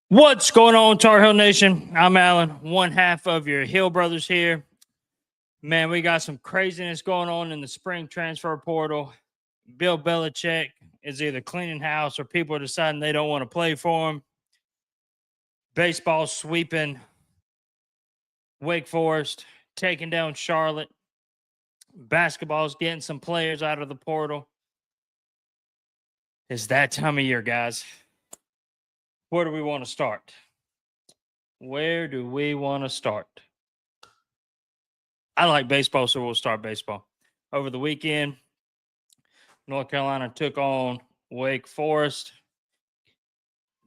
What's going on, Tar Heel Nation? I'm Alan, one half of your Hill Brothers here. Man, we got some craziness going on in the spring transfer portal. Bill Belichick is either cleaning house or people are deciding they don't want to play for him. Baseball sweeping Wake Forest, taking down Charlotte. Basketball's getting some players out of the portal. It's that time of year, guys. Where do we want to start? Where do we want to start? I like baseball, so we'll start baseball. Over the weekend, North Carolina took on Wake Forest.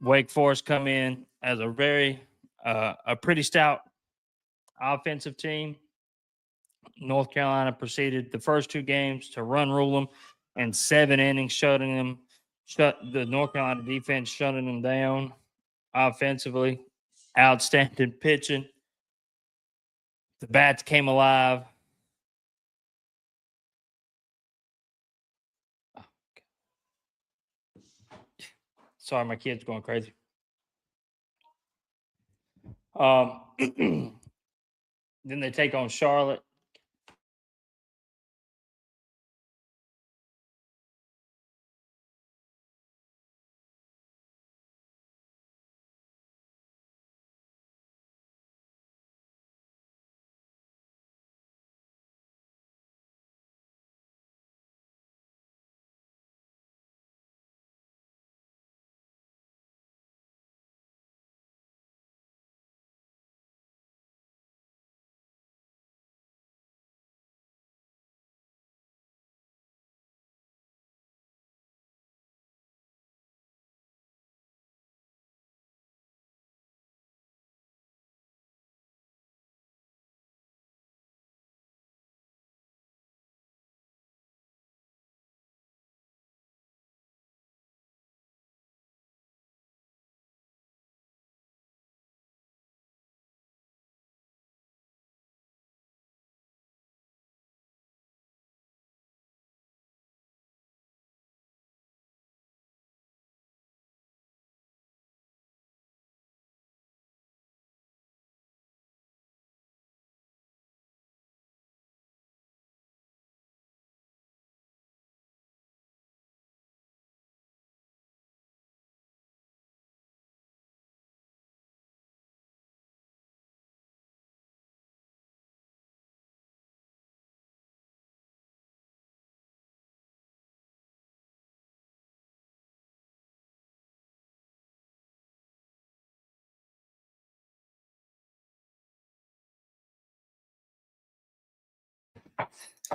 Wake Forest come in as a pretty stout offensive team. North Carolina proceeded the first two games to run rule them in 7 innings, shut the North Carolina defense shutting them down offensively. Outstanding pitching. The bats came alive. Sorry, my kid's going crazy. Then they take on Charlotte.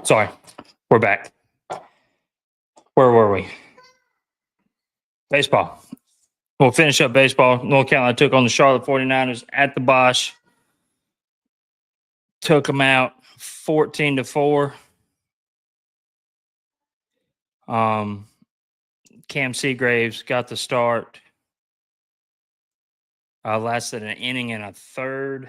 Sorry, we're back. Where were we? Baseball. We'll finish up baseball. North Carolina took on the Charlotte 49ers at the Bosch. Took them out 14-4. Cam Seagraves got the start. Lasted an inning and a third.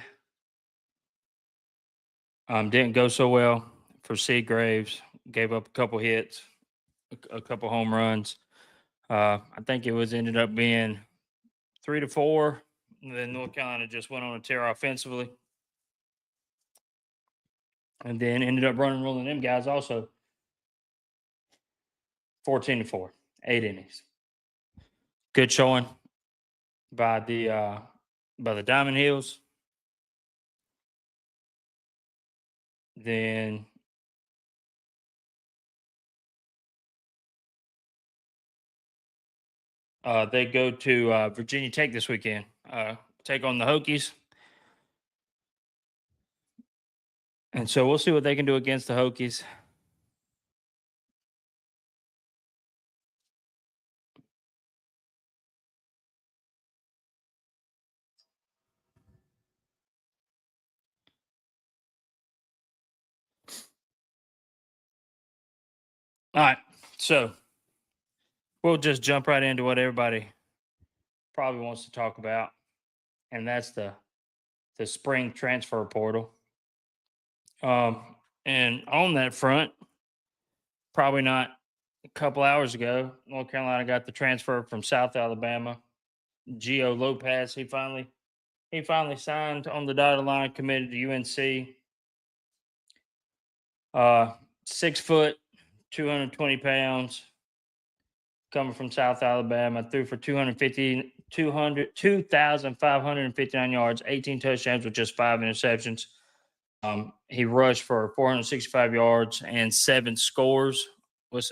Didn't go so well for Seagraves. Gave up a couple hits, a couple home runs. I think it was ended up being 3-4. And then North Carolina just went on a tear offensively. And then ended up running rolling them guys also. 14-4, 8 innings. Good showing by the Diamond Hills. Then they go to Virginia Tech this weekend. Take on the Hokies. And so we'll see what they can do against the Hokies. All right. So we'll just jump right into what everybody probably wants to talk about. And that's the spring transfer portal. And on that front, probably not a couple hours ago, North Carolina got the transfer from South Alabama Gio Lopez. He finally signed on the dotted line, committed to UNC. 6 foot, 220 pounds, coming from South Alabama. Threw for 2,559 yards, 18 touchdowns with just 5 interceptions. He rushed for 465 yards and 7 scores. Was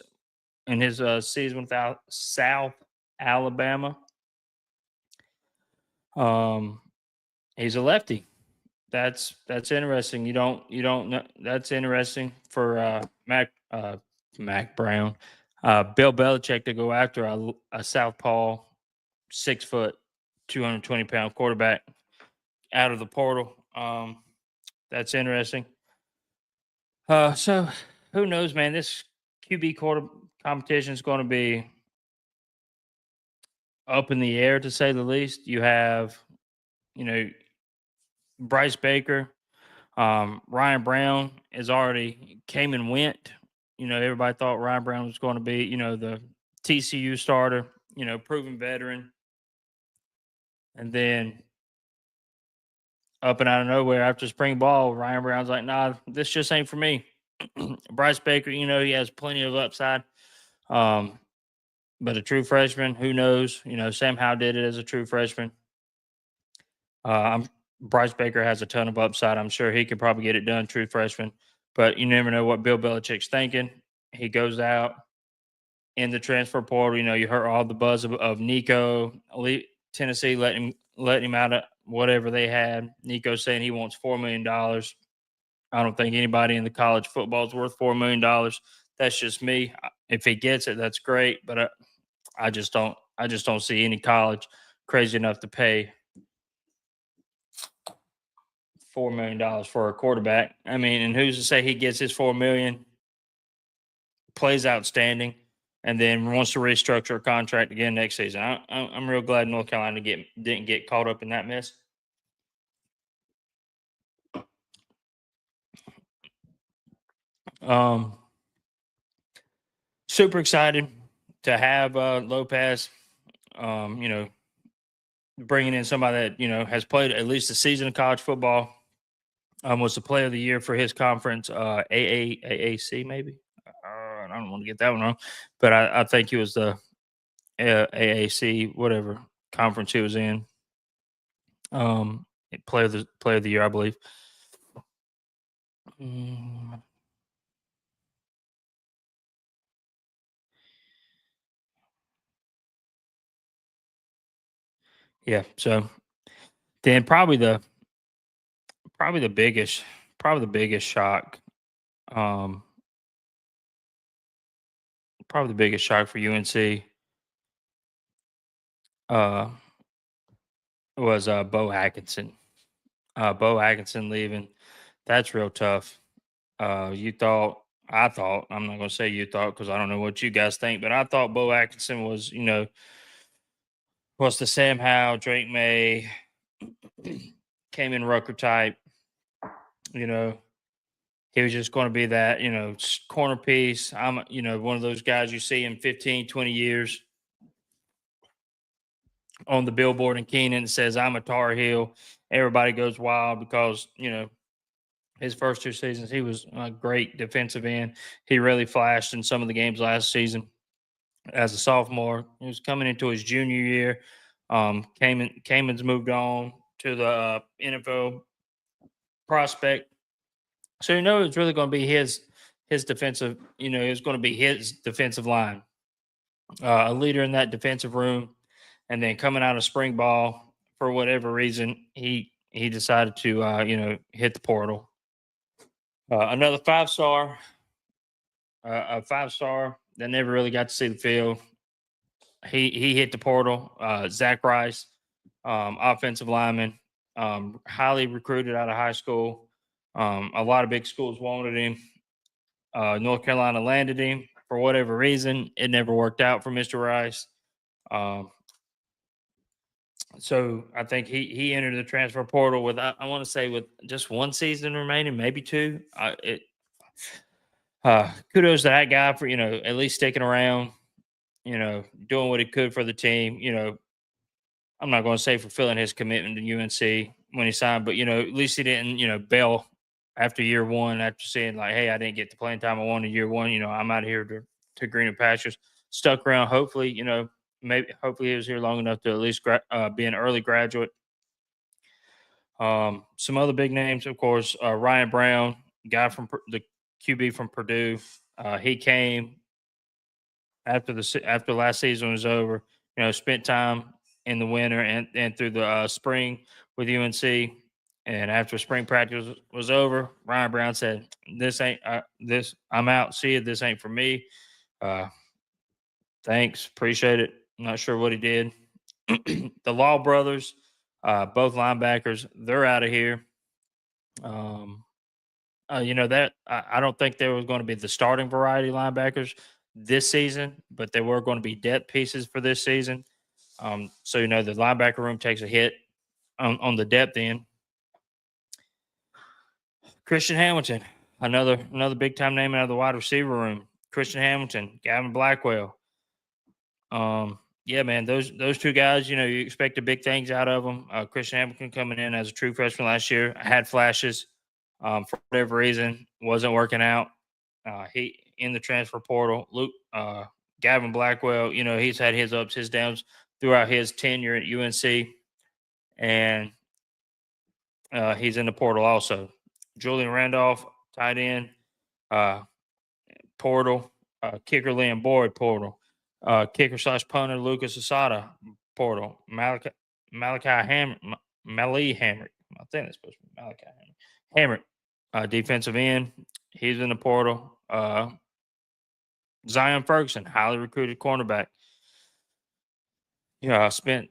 in his season without South Alabama. He's a lefty. That's interesting. You don't know. That's interesting for Mac Brown, Bill Belichick to go after a southpaw, 6 foot, 220-pound quarterback out of the portal. That's interesting. So who knows, man? This QB quarter competition is going to be up in the air, to say the least. You have, Bryce Baker, Ryan Brown is already came and went. Everybody thought Ryan Brown was going to be, the TCU starter, proven veteran. And then up and out of nowhere after spring ball, Ryan Brown's like, nah, this just ain't for me. Bryce Baker, he has plenty of upside. But a true freshman, who knows? Sam Howell did it as a true freshman. Bryce Baker has a ton of upside. I'm sure he could probably get it done, true freshman. But you never know what Bill Belichick's thinking. He goes out in the transfer portal. You heard all the buzz of Nico. Tennessee let him out of whatever they had. Nico saying he wants $4 million. I don't think anybody in the college football is worth $4 million. That's just me. If he gets it, that's great. But I just don't see any college crazy enough to pay $4 million for a quarterback. I mean, and who's to say he gets his $4 million, plays outstanding, and then wants to restructure a contract again next season? I'm real glad North Carolina didn't get caught up in that mess. Super excited to have Lopez. Bringing in somebody that has played at least a season of college football. Was the player of the year for his conference, AAC maybe. I don't want to get that one wrong, but I think he was the AAC whatever conference he was in. Player of the year, I believe. Yeah. So then probably the biggest shock. Probably the biggest shock for UNC was Bo Atkinson. Bo Atkinson leaving. That's real tough. I'm not going to say you thought because I don't know what you guys think, but I thought Bo Atkinson was, was the Sam Howell, Drake May, came in Rucker type. He was just going to be that, corner piece. I'm, one of those guys you see in 15, 20 years on the billboard in Keenan that says, I'm a Tar Heel. Everybody goes wild because, his first 2 seasons, he was a great defensive end. He really flashed in some of the games last season as a sophomore. He was coming into his junior year. Kamen's moved on to the NFL prospect. So, it's really going to be his defensive, it's going to be his defensive line, a leader in that defensive room. And then coming out of spring ball, for whatever reason, he decided to, hit the portal. Another 5-star, a 5-star that never really got to see the field. He hit the portal. Zach Rice, offensive lineman, highly recruited out of high school. A lot of big schools wanted him. North Carolina landed him for whatever reason. It never worked out for Mr. Rice. So I think he entered the transfer portal with, I want to say, with just 1 season remaining, maybe 2. Kudos to that guy for, at least sticking around, doing what he could for the team. I'm not going to say fulfilling his commitment to UNC when he signed, but at least he didn't bail after year one after saying like, hey, I didn't get the playing time I wanted year one. I'm out here to greener pastures. Stuck around. Hopefully, maybe hopefully he was here long enough to at least be an early graduate. Some other big names, of course, Ryan Brown, guy from the QB from Purdue. He came after last season was over. Spent time in the winter and through the spring with UNC. And after spring practice was over, Ryan Brown said, "This ain't this. I'm out. See you. This ain't for me. Thanks, appreciate it." I'm not sure what he did. The Law brothers, both linebackers, they're out of here. That I don't think they were going to be the starting variety linebackers this season, but they were going to be depth pieces for this season. So the linebacker room takes a hit on the depth end. Christian Hamilton, another big time name out of the wide receiver room. Christian Hamilton, Gavin Blackwell. Yeah, man, those two guys, you expected big things out of them. Christian Hamilton coming in as a true freshman last year, had flashes. For whatever reason, wasn't working out. He in the transfer portal. Gavin Blackwell, he's had his ups, his downs throughout his tenure at UNC, and he's in the portal also. Julian Randolph, tight end, portal. Kicker Liam Boyd, portal. Kicker / punter Lucas Asada, portal. Mali Hamrick. I think that's supposed to be Malachi Hamrick. Defensive end, he's in the portal. Zion Ferguson, highly recruited cornerback. Spent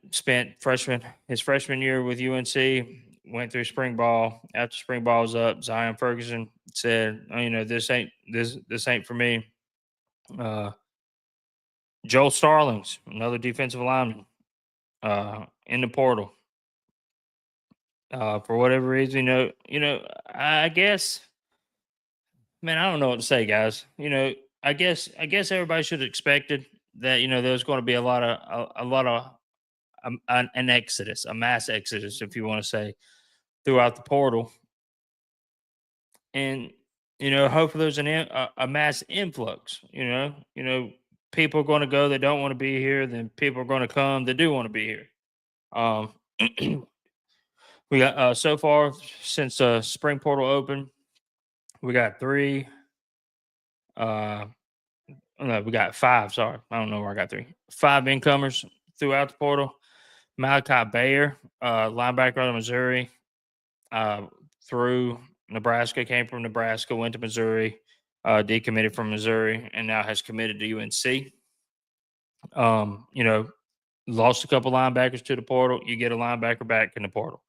his freshman year with UNC, went through spring ball. After spring ball was up, Zion Ferguson said, this ain't for me." Joel Starlings, another defensive lineman, in the portal. For whatever reason, I guess, man, I don't know what to say, guys. I guess everybody should have expected that. There was going to be a lot of an exodus, a mass exodus, if you want to say, throughout the portal, and hopefully there's a mass influx. People are going to go that don't want to be here, then people are going to come that do want to be here. We got so far since spring portal open, we got three. No, we got five. Sorry, I don't know where I got three. 5 incomers throughout the portal. Malachi Bayer, linebacker out of Missouri, through Nebraska, came from Nebraska, went to Missouri, decommitted from Missouri, and now has committed to UNC. Lost a couple linebackers to the portal. You get a linebacker back in the portal.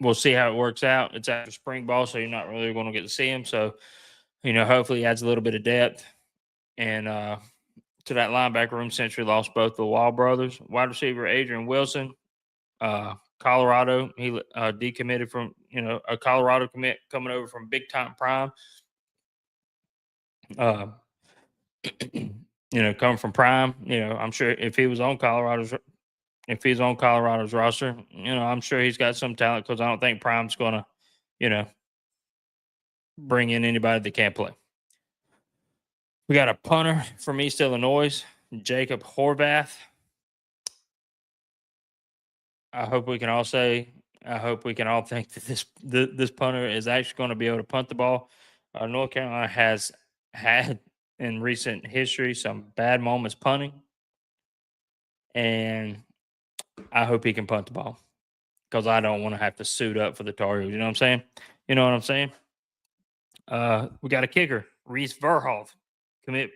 We'll see how it works out. It's after spring ball, so you're not really going to get to see him. So, hopefully he adds a little bit of depth. And to that linebacker room, since we lost both the Wall brothers, wide receiver Adrian Wilson, Colorado. He decommitted from, a Colorado commit coming over from Big Time Prime. Coming from Prime, I'm sure if he's on Colorado's roster, I'm sure he's got some talent, because I don't think Prime's going to, bring in anybody that can't play. We got a punter from East Illinois, Jacob Horvath. I hope we can all think that this punter is actually going to be able to punt the ball. North Carolina has had in recent history some bad moments punting, and I hope he can punt the ball, because I don't want to have to suit up for the Tar Heels. You know what I'm saying? You know what I'm saying? We got a kicker, Reese Verhoff,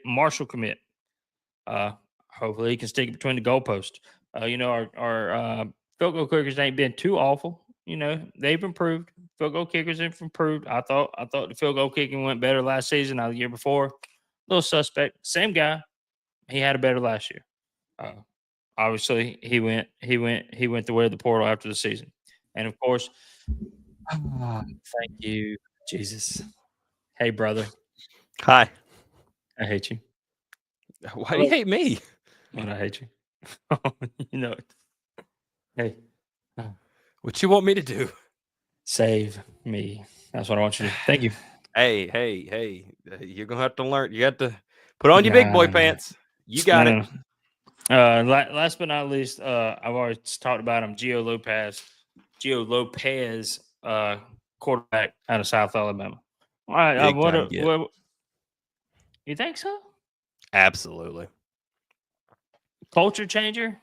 Marshall commit. Hopefully he can stick it between the goalposts. Our field goal kickers ain't been too awful. They've improved. Field goal kickers have improved. I thought the field goal kicking went better last season, not the year before. Little suspect, same guy. He had a better last year. Obviously, he went the way of the portal after the season, and of course, thank you, Jesus. Hey, brother. Hi. I hate you. Why do you hate me? And I hate you. You know it. Hey, What you want me to do? save me. That's what I want you to do. Thank you. Hey. You're gonna have to learn. You have to put on your big Nah, boy nah, pants. You no, got it. no. Last but not least, I've already talked about him. Gio Lopez, quarterback out of South Alabama. All right, Big time get. what you think so? Absolutely. Culture changer?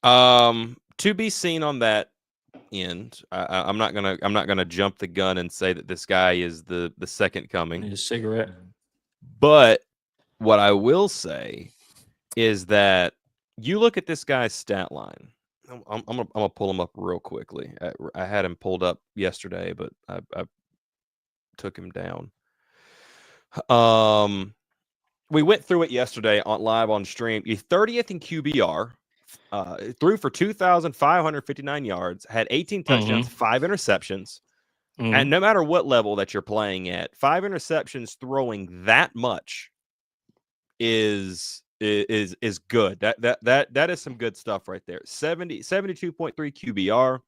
To be seen on that end. I'm not gonna jump the gun and say that this guy is the second coming. Need a cigarette? But what I will say is that you look at this guy's stat line. I'm gonna pull him up real quickly. I had him pulled up yesterday, but I took him down. We went through it yesterday on live on stream. He's 30th in QBR. Threw for 2,559 yards, had 18 touchdowns, 5 interceptions. And no matter what level that you're playing at, 5 interceptions throwing that much is good. That is some good stuff right there. 72.3 QBR.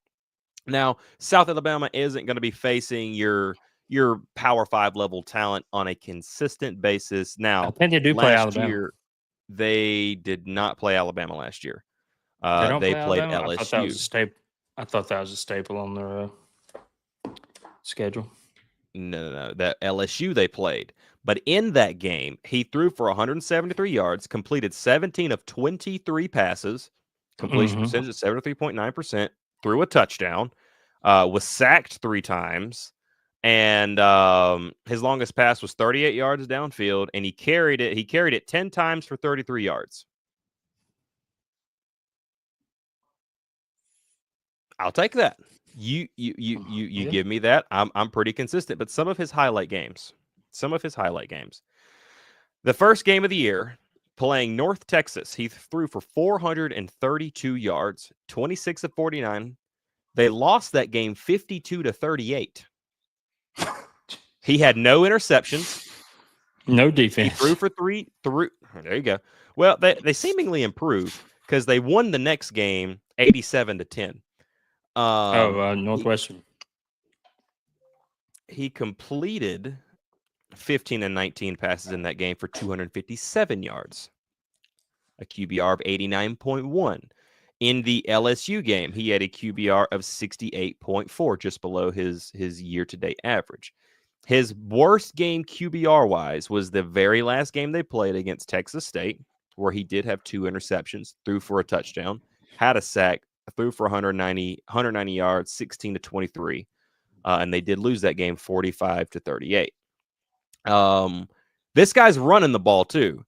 Now, South Alabama isn't going to be facing your Power 5 level talent on a consistent basis. Now, I think they do play Alabama. Year, they did not play Alabama last year. They don't play played Alabama? LSU. I thought that was a staple on their schedule. No. That LSU they played. But in that game, he threw for 173 yards, completed 17 of 23 passes, completion percentage of 73.9%, threw a touchdown, was sacked 3 times, and his longest pass was 38 yards downfield, and he carried it 10 times for 33 yards. I'll take that. You give me that. I'm pretty consistent, but some of his highlight games. The first game of the year, playing North Texas, he threw for 432 yards, 26 of 49. They lost that game 52-38. He had no interceptions. No defense. He threw for three. There you go. Well, they seemingly improved because they won the next game 87-10. Northwestern. He completed 15 and 19 passes in that game for 257 yards, a QBR of 89.1. In the LSU game, he had a QBR of 68.4, just below his year-to-date average. His worst game QBR-wise was the very last game they played against Texas State, where he did have 2 interceptions, threw for a touchdown, had a sack, threw for 190 yards, 16-23, and they did lose that game 45-38. This guy's running the ball too.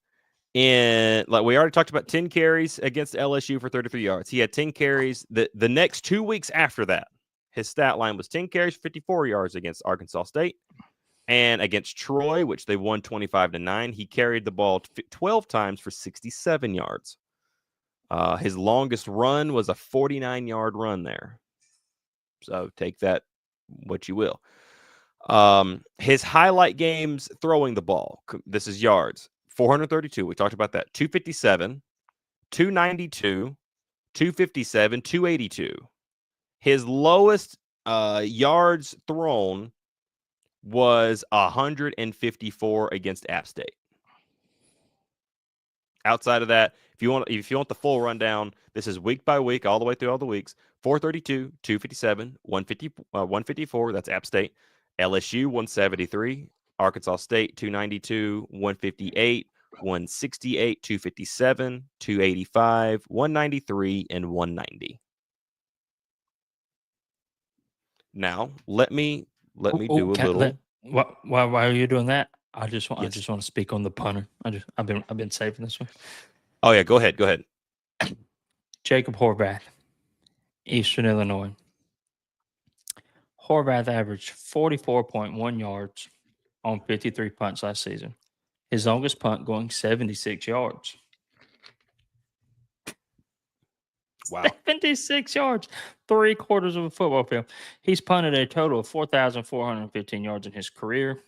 And like we already talked about, 10 carries against LSU for 33 yards. He had 10 carries. The next 2 weeks after that, his stat line was 10 carries, 54 yards against Arkansas State. And against Troy, which they won 25-9, he carried the ball 12 times for 67 yards. His longest run was a 49-yard run there. So take that what you will. His highlight games throwing the ball. This is yards. 432. We talked about that. 257, 292, 257, 282. His lowest yards thrown was 154 against App State. Outside of that, if you want the full rundown, this is week by week, all the way through all the weeks. 432, 257, 154. That's App State. LSU 173, Arkansas State 292, 158, 168, 257, 285, 193, and 190. Now let me do a little. Why are you doing that? I just want to speak on the punter. I've been saving this one. Oh yeah, go ahead. Jacob Horvath, Eastern Illinois. Horvath averaged 44.1 yards on 53 punts last season. His longest punt going 76 yards. Wow. 76 yards, 3/4 of a football field. He's punted a total of 4,415 yards in his career.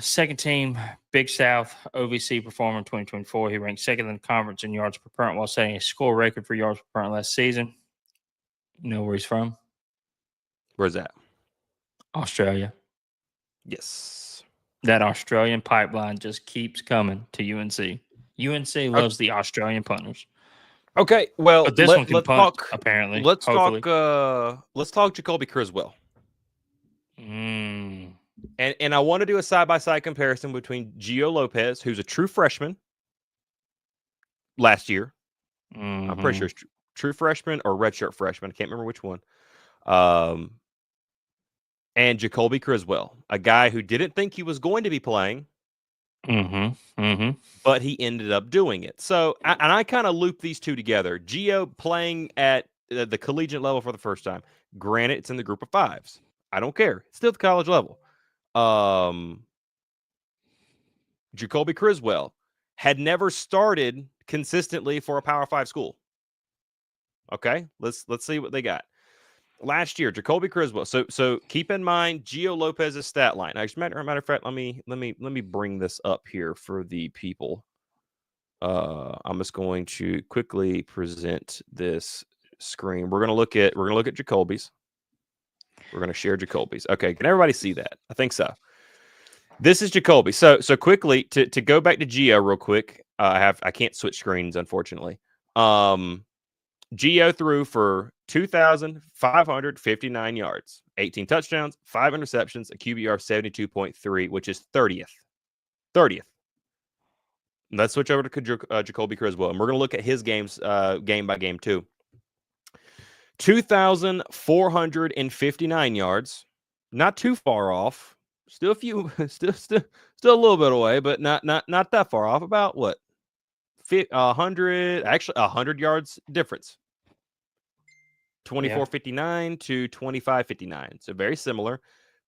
Second team, Big South OVC performer in 2024. He ranked second in the conference in yards per punt while setting a score record for yards per punt last season. You know where he's from? Where's that? Australia. Yes. That Australian pipeline just keeps coming to UNC. UNC loves the Australian punters. Okay, well, But this one can let's punt, talk. apparently. Let's hopefully. talk. Let's talk Jacoby Criswell. Mm. And I want to do a side-by-side comparison between Gio Lopez, who's a true freshman last year. I'm pretty sure it's true freshman or redshirt freshman. I can't remember which one. And Jacoby Criswell, a guy who didn't think he was going to be playing, but he ended up doing it. So, I kind of loop these two together. Gio playing at the collegiate level for the first time. Granted, it's in the group of fives. I don't care. It's still at the college level. Jacoby Criswell had never started consistently for a Power 5 school. Okay, let's see what they got. Last year, Jacoby Criswell. So keep in mind Gio Lopez's stat line. As a matter of fact, let me bring this up here for the people. I'm just going to quickly present this screen. We're gonna look at Jacoby's. We're gonna share Jacoby's. Okay, can everybody see that? I think so. This is Jacoby. So quickly to go back to Gio real quick. I can't switch screens, unfortunately. Gio threw for 2,559 yards, 18 touchdowns, 5 interceptions, a QBR of 72.3, which is 30th. 30th. Let's switch over to Jacoby Criswell, and we're going to look at his games game by game too. 2,459 yards, not too far off. Still a few, still a little bit away, but not that far off. About what? 100 yards difference. 24.59 to 25.59. So very similar.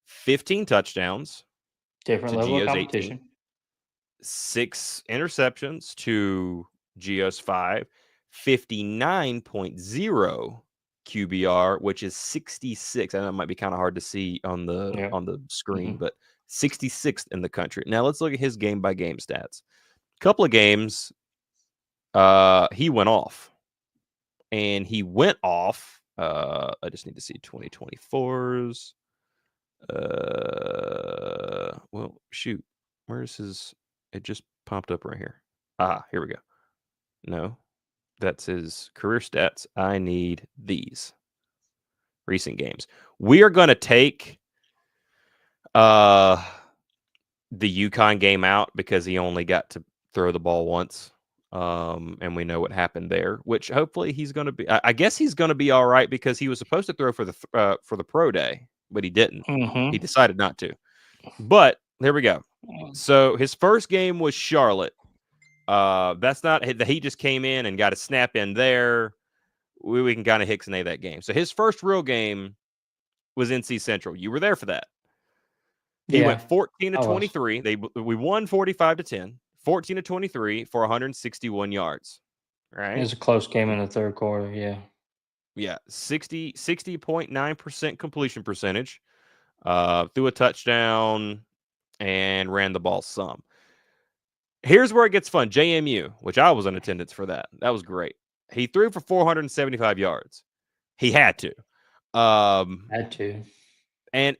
15 touchdowns. Different level of competition. 18. 6 interceptions to Gio's 5. 59.0 QBR, which is 66. I know it might be kind of hard to see on the screen, but 66th in the country. Now let's look at his game by game stats. A couple of games, he went off. And he went off. I just need to see 2024's. Well, shoot. Where's his? It just popped up right here. Here we go. No, that's his career stats. I need these recent games. We are going to take the UConn game out because he only got to throw the ball once. And we know what happened there, which hopefully he's going to be. I guess he's going to be all right because he was supposed to throw for the pro day, but he didn't. He decided not to. But there we go. So his first game was Charlotte. That's not that he just came in and got a snap in there. We can kind of Hicksonate that game. So his first real game was NC Central. You were there for that. He went 14 to 23. We won 45-10. 14 to 23 for 161 yards. Right. It was a close game in the third quarter. Yeah. Yeah. 60.9% completion percentage. Threw a touchdown and ran the ball some. Here's where it gets fun. JMU, which I was in attendance for that. That was great. He threw for 475 yards. He had to. Had to. And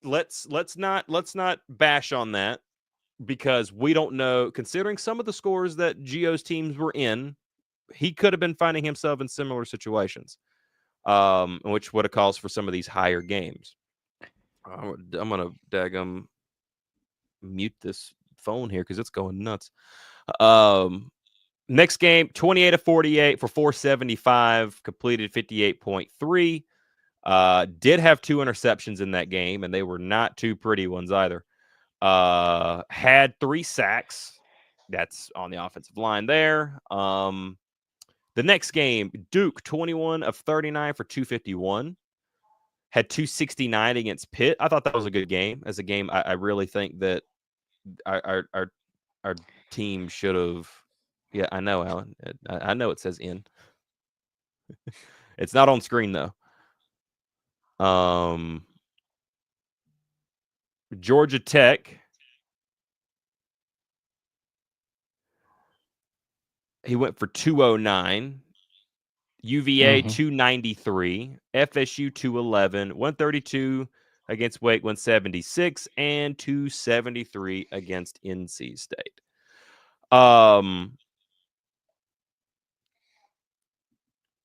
let's not bash on that. Because we don't know, considering some of the scores that Gio's teams were in, he could have been finding himself in similar situations, which would have caused for some of these higher games. I'm going to daggum mute this phone here because it's going nuts. Next game, 28 of 48 for 475, completed 58.3. Did have 2 interceptions in that game, and they were not 2 pretty ones either. Had 3 sacks. That's on the offensive line there. The next game, Duke, 21 of 39 for 251. Had 269 against Pitt. I thought that was a good game. As a game, I really think that our team should have. Yeah, I know, Alan. I know it says in. It's not on screen though. Georgia Tech he went for 209. UVA Mhm. 293, FSU 211, 132 against Wake, 176, and 273 against NC State.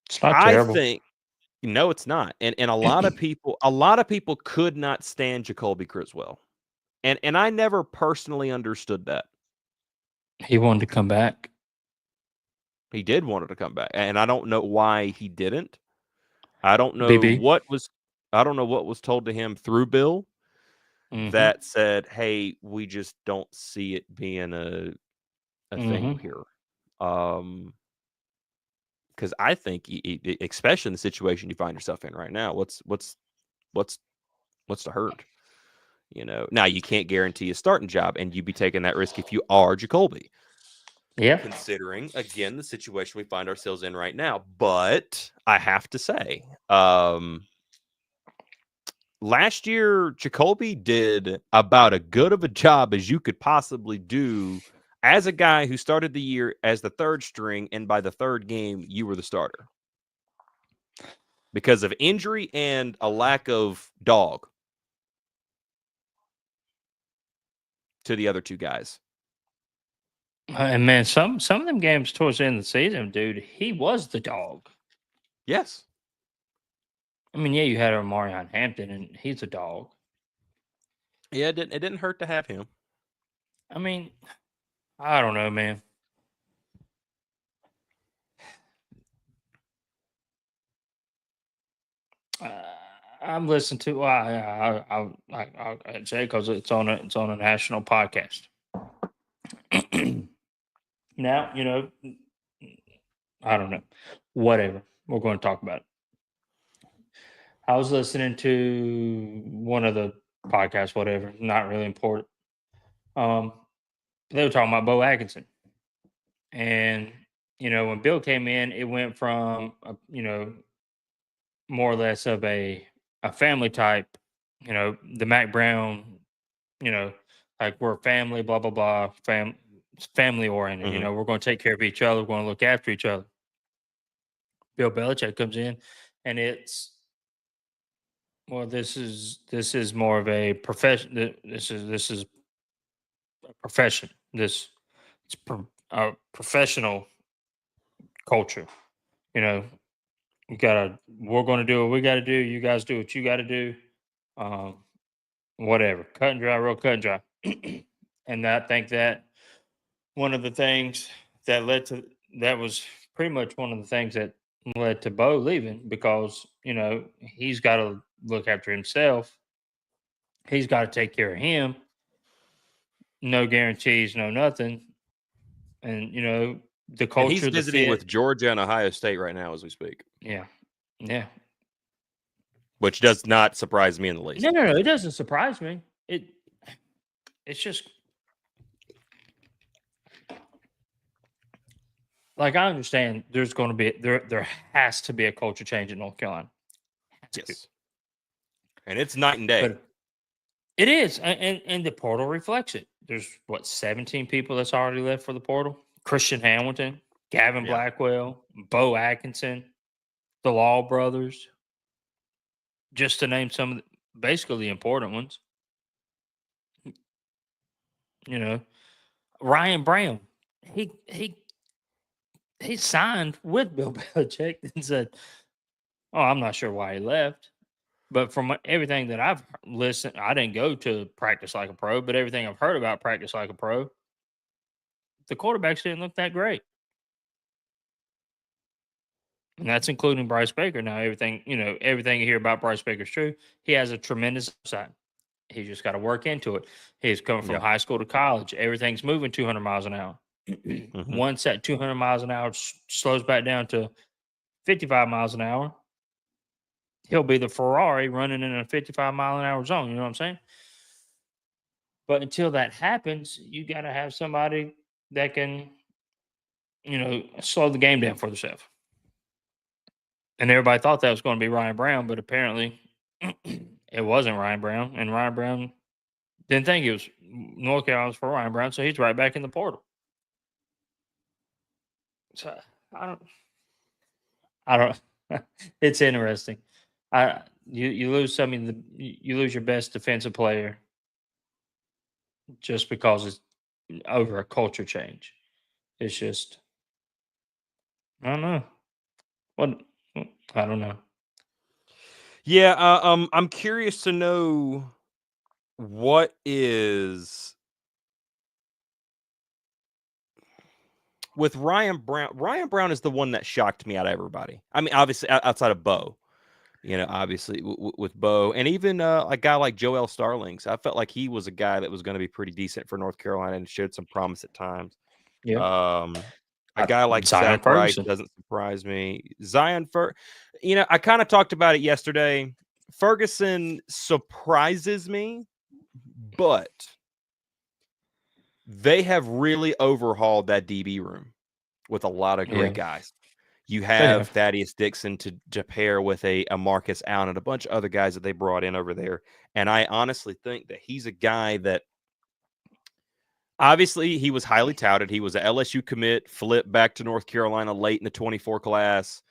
It's not I terrible. think no, it's not. And a lot of people could not stand Jacoby Criswell. And I never personally understood that. He wanted to come back. He did want to come back, and I don't know why he didn't. I don't know BB. what was told to him through Bill Mhm. that said, "Hey, we just don't see it being a thing Mhm. here." Because I think, especially in the situation you find yourself in right now, what's the hurt? Now you can't guarantee a starting job, and you'd be taking that risk if you are Jacoby. Yeah. Considering again the situation we find ourselves in right now, but I have to say, last year, Jacoby did about as good of a job as you could possibly do as a guy who started the year as the third string, and by the third game, you were the starter because of injury and a lack of dog to the other two guys. And man, some of them games towards the end of the season, dude, he was the dog. Yes. I mean, yeah, you had Marion Hampton, and he's a dog. Yeah, it didn't hurt to have him. I mean, I don't know, man. I'm listening to. Well, I'll say because it's on a national podcast. Now, I don't know. Whatever. We're going to talk about it. I was listening to one of the podcasts, whatever, not really important. Um, they were talking about Bo Atkinson. And, when Bill came in, it went from, more or less of a family type, the Mac Brown, you know, like we're family, blah, blah, blah, family oriented. Mhm. We're going to take care of each other. We're going to look after each other. Bill Belichick comes in, and it's well, this is more of a profession. This is a profession. A professional culture. You know, we're going to do what we got to do. You guys do what you got to do. Um, Whatever, cut and dry, real cut and dry. And I think that one of the things that was pretty much one of the things that led to Bo leaving because he's got to look after himself. He's got to take care of him. No guarantees, no nothing. And the And he's culture, the visiting with fit. Georgia and Ohio State right now as we speak, Yeah, yeah. which does not surprise me in the No, least. no, no. It doesn't surprise me. It's just like I understand. There's going to be there has to be a culture change in North Carolina. Has to. Yes. And it's night and day. But it is, and the portal reflects it. There's 17 people that's already left for the portal. Christian Hamilton, Gavin Yeah. Blackwell, Bo Atkinson, the Law brothers, just to name some of basically the important ones. Ryan Brown, he signed with Bill Belichick and said, "Oh, I'm not sure why he left." But from everything that I've listened, I didn't go to practice like a pro, but everything I've heard about practice like a pro, the quarterbacks didn't look that great. And that's including Bryce Baker. Now, everything you hear about Bryce Baker is true. He has a tremendous upside. He just got to work into it. He's coming from Yeah. high school to college. Everything's moving 200 miles an hour. Mhm. Once that 200 miles an hour slows back down to 55 miles an hour, he'll be the Ferrari running in a 55-mile-an-hour zone. You know what I'm saying? But until that happens, you got to have somebody that can, slow the game down for themselves. And everybody thought that was going to be Ryan Brown, but apparently it wasn't Ryan Brown. And Ryan Brown didn't think it was North Carolina was for Ryan Brown, so he's right back in the portal. So I don't. It's interesting. You lose some of you lose your best defensive player just because it's over a culture change. It's just I don't know what I don't know. Yeah, I'm curious to know what is with Ryan Brown. Ryan Brown is the one that shocked me out of everybody. I mean, obviously outside of Bo, obviously with Bo, and even a guy like Joel Starlings. I felt like he was a guy that was going to be pretty decent for North Carolina and showed some promise at times. Yeah, A guy like Zion Zach Rice Ferguson. doesn't surprise me. I kind of talked about it yesterday. Ferguson surprises me, but they have really overhauled that DB room with a lot of great Yeah, guys. You they have have. Thaddeus Dixon to pair with a Marcus Allen and a bunch of other guys that they brought in over there. And I honestly think that he's a guy that obviously he was highly touted. He was a LSU commit, flipped back to North Carolina late in the 24 class,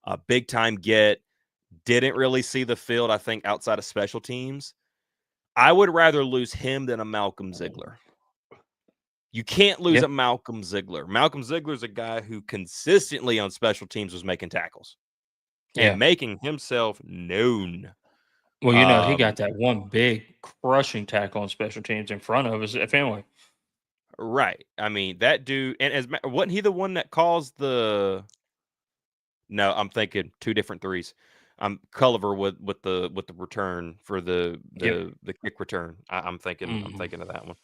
a big time get, didn't really see the field, I think, outside of special teams. I would rather lose him than a Malcolm Ziegler. You can't lose Yeah, a Malcolm Ziegler. Malcolm Ziegler's a guy who consistently on special teams was making tackles yeah. and making himself known. Well, he got that one big crushing tackle on special teams in front of us at Fenway. Right. I mean, that dude, and wasn't he the one that caused the? No, I'm thinking two different threes. I'm Culliver with the return for the Yep. kick return. I'm thinking Mhm. of that one.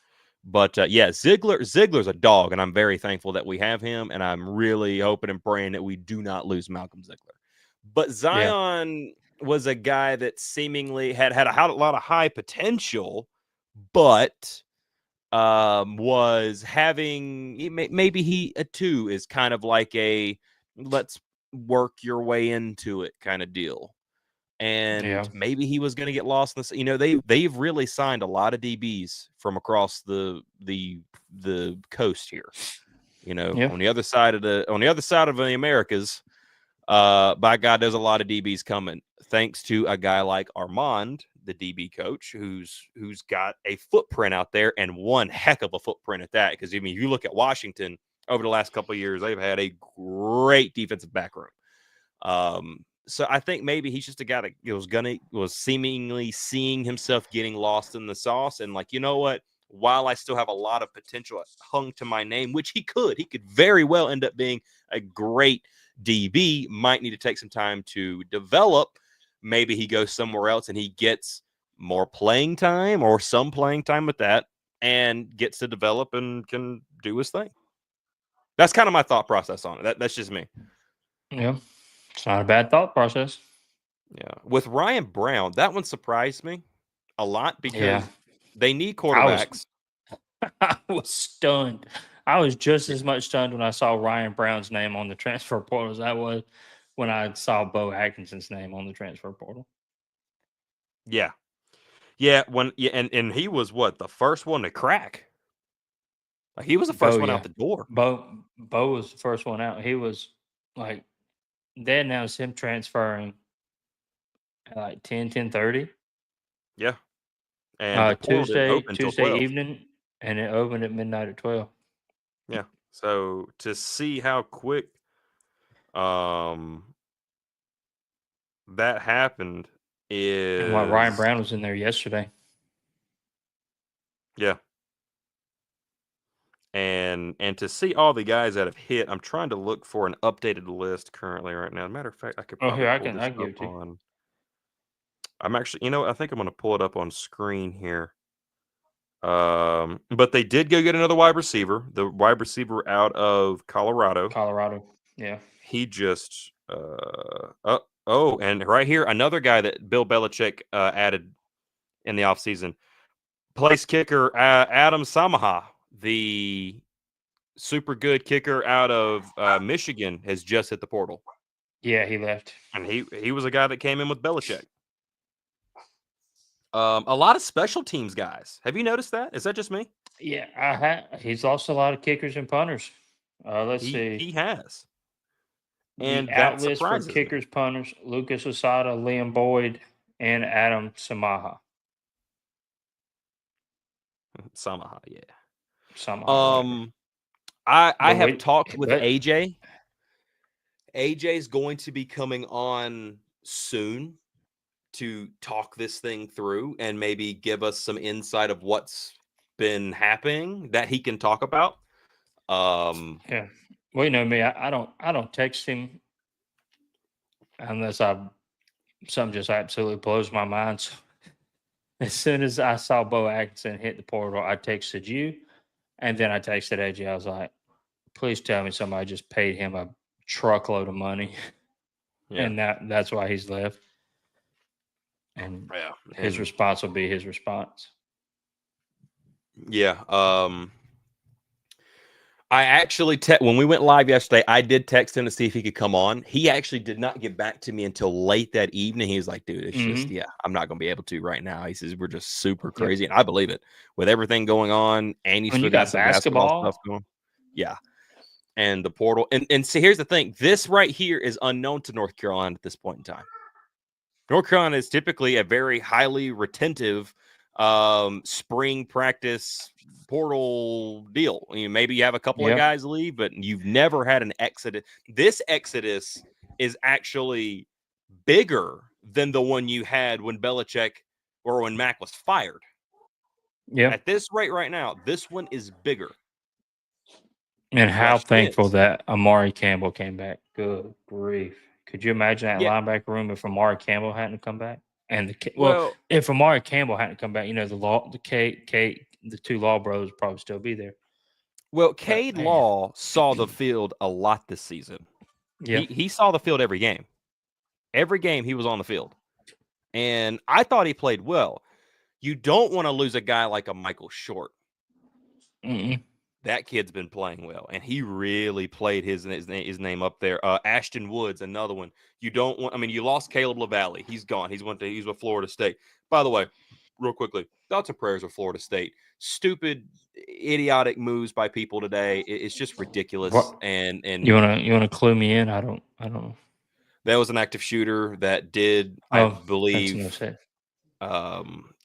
But yeah, Ziegler's a dog, and I'm very thankful that we have him, and I'm really hoping and praying that we do not lose Malcolm Ziegler. But Yeah, Zion was a guy that seemingly had a lot of high potential, but was having maybe he too is kind of like a let's work your way into it kind of deal. And yeah, maybe he was going to get lost in this. They've really signed a lot of DBs from across the coast here. yeah, On the other side of the Americas, by God, there's a lot of DBs coming. Thanks to a guy like Armand, the DB coach, who's got a footprint out there and one heck of a footprint at that. Because I mean, you look at Washington over the last couple of years, they've had a great defensive back room. So I think maybe he's just a guy that was seemingly seeing himself getting lost in the sauce, and like, you know what? While I still have a lot of potential hung to my name, which he could very well end up being a great DB, might need to take some time to develop. Maybe he goes somewhere else and he gets more playing time or some playing time with that and gets to develop and can do his thing. That's kind of my thought process on it. That's just me. yeah. It's not a bad thought process. Yeah. With Ryan Brown, that one surprised me a lot Yeah, because they need I was quarterbacks. I was stunned. I was just as much stunned when I saw Ryan Brown's name on the transfer portal as I was when I saw Bo Atkinson's name on the transfer portal. Yeah. Yeah. And he was what, the first one to crack? Like, he was the first Bo, one yeah, out the door. Bo was the first one out. He was like they announced him transferring at like 10:30 Yeah. And the portal didn't open until Tuesday 12. evening, and it opened at midnight at 12. Yeah. So to see how quick um that happened And what Ryan is Brown was in there yesterday. yeah. And to see all the guys that have hit, I'm trying to look for an updated list currently right now. As a matter of fact, I could Oh, probably here pull I this can give up it to you. on. I'm actually, I think I'm going to pull it up on screen here. But they did go get another wide receiver. The wide receiver out of Colorado. Colorado, yeah. He just and right here another guy that Bill Belichick added in the offseason. Place kicker Adam Samaha, the super good kicker out of Michigan, has just hit the portal. Yeah, he left. And he was a guy that came in with Belichick. A lot of special teams guys. Have you noticed that? Is that just me? Yeah, he's lost a lot of kickers and punters. Let's see. He has. And The that out list for surprises me. kickers, punters: Lucas Osada, Liam Boyd, and Adam Samaha. Samaha, yeah. Samaha. I But have wait, talked with but AJ. AJ's going to be coming on soon to talk this thing through and maybe give us some insight of what's been happening that he can talk about. yeah, well, you know me, I don't text him unless something just absolutely blows my mind. So as soon as I saw Bo Atkinson hit the portal, I texted you, and then I texted AJ. I was like, "Please tell me somebody just paid him a truckload of money, Yeah. and that's why he's left." And Yeah. his And response will be his response. yeah. I actually when we went live yesterday, I did text him to see if he could come on. He actually did not get back to me until late that evening. He was like, dude, it's just, Mhm. I'm not going to be able to right now. He says, we're just super Yep. crazy. And I believe it with everything going on. And you When still you got got some basketball stuff basketball, going. Yeah. And the portal. And see, here's the thing. This right here is unknown to North Carolina at this point in time. North Carolina is typically a very highly retentive spring practice portal deal. Maybe you have a couple of yep, guys leave, but you've never had an exodus. This exodus is actually bigger than the one you had when Belichick or when Mac was fired. yep. At this rate right now, this one is bigger. And how Question thankful is, that Amari Campbell came back. Good grief. Could you imagine that yeah, linebacker room if Amari Campbell hadn't come back? And well, if Amari Campbell hadn't come back, the two Law bros would probably still be there. But Cade man, Law saw the field a lot this season. yeah, He saw the field every game. Every game he was on the field. And I thought he played well. You don't want to lose a guy like a Michael Short. mm-mm. That kid's been playing well, and he really played his name up there. Ashton Woods, another one. You don't want. I mean, you lost Caleb LaValle. He's gone. He's with Florida State. By the way, real quickly, thoughts and prayers with Florida State. Stupid, idiotic moves by people today. It's just ridiculous. What And you wanna clue me in? I don't know. there was an active shooter that did, I Oh, that's no believe, sense.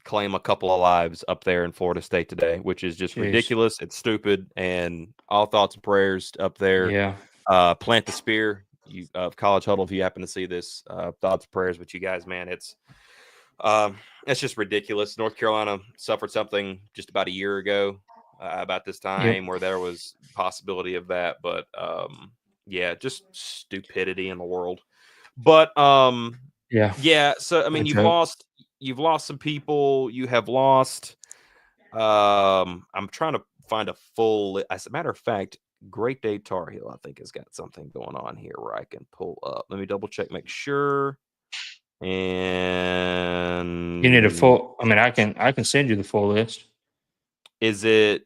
claim a couple of lives up there in Florida State today, which is just Jeez. ridiculous. It's stupid, and all thoughts and prayers up there. Yeah. Plant the spear. You College Huddle, if you happen to see this, thoughts and prayers with you guys, man. It's just ridiculous. North Carolina suffered something just about a year ago about this Yep. time where there was possibility of that, but yeah, just stupidity in the world. But Yeah. yeah, so I mean, No joke. you've lost some people. You have lost. I'm trying to find a full. As a matter of fact, Great Day Tar Heel, I think, has got something going on here where I can pull up. Let me double check, make sure. You need a And full I mean, I can send you the full list. is it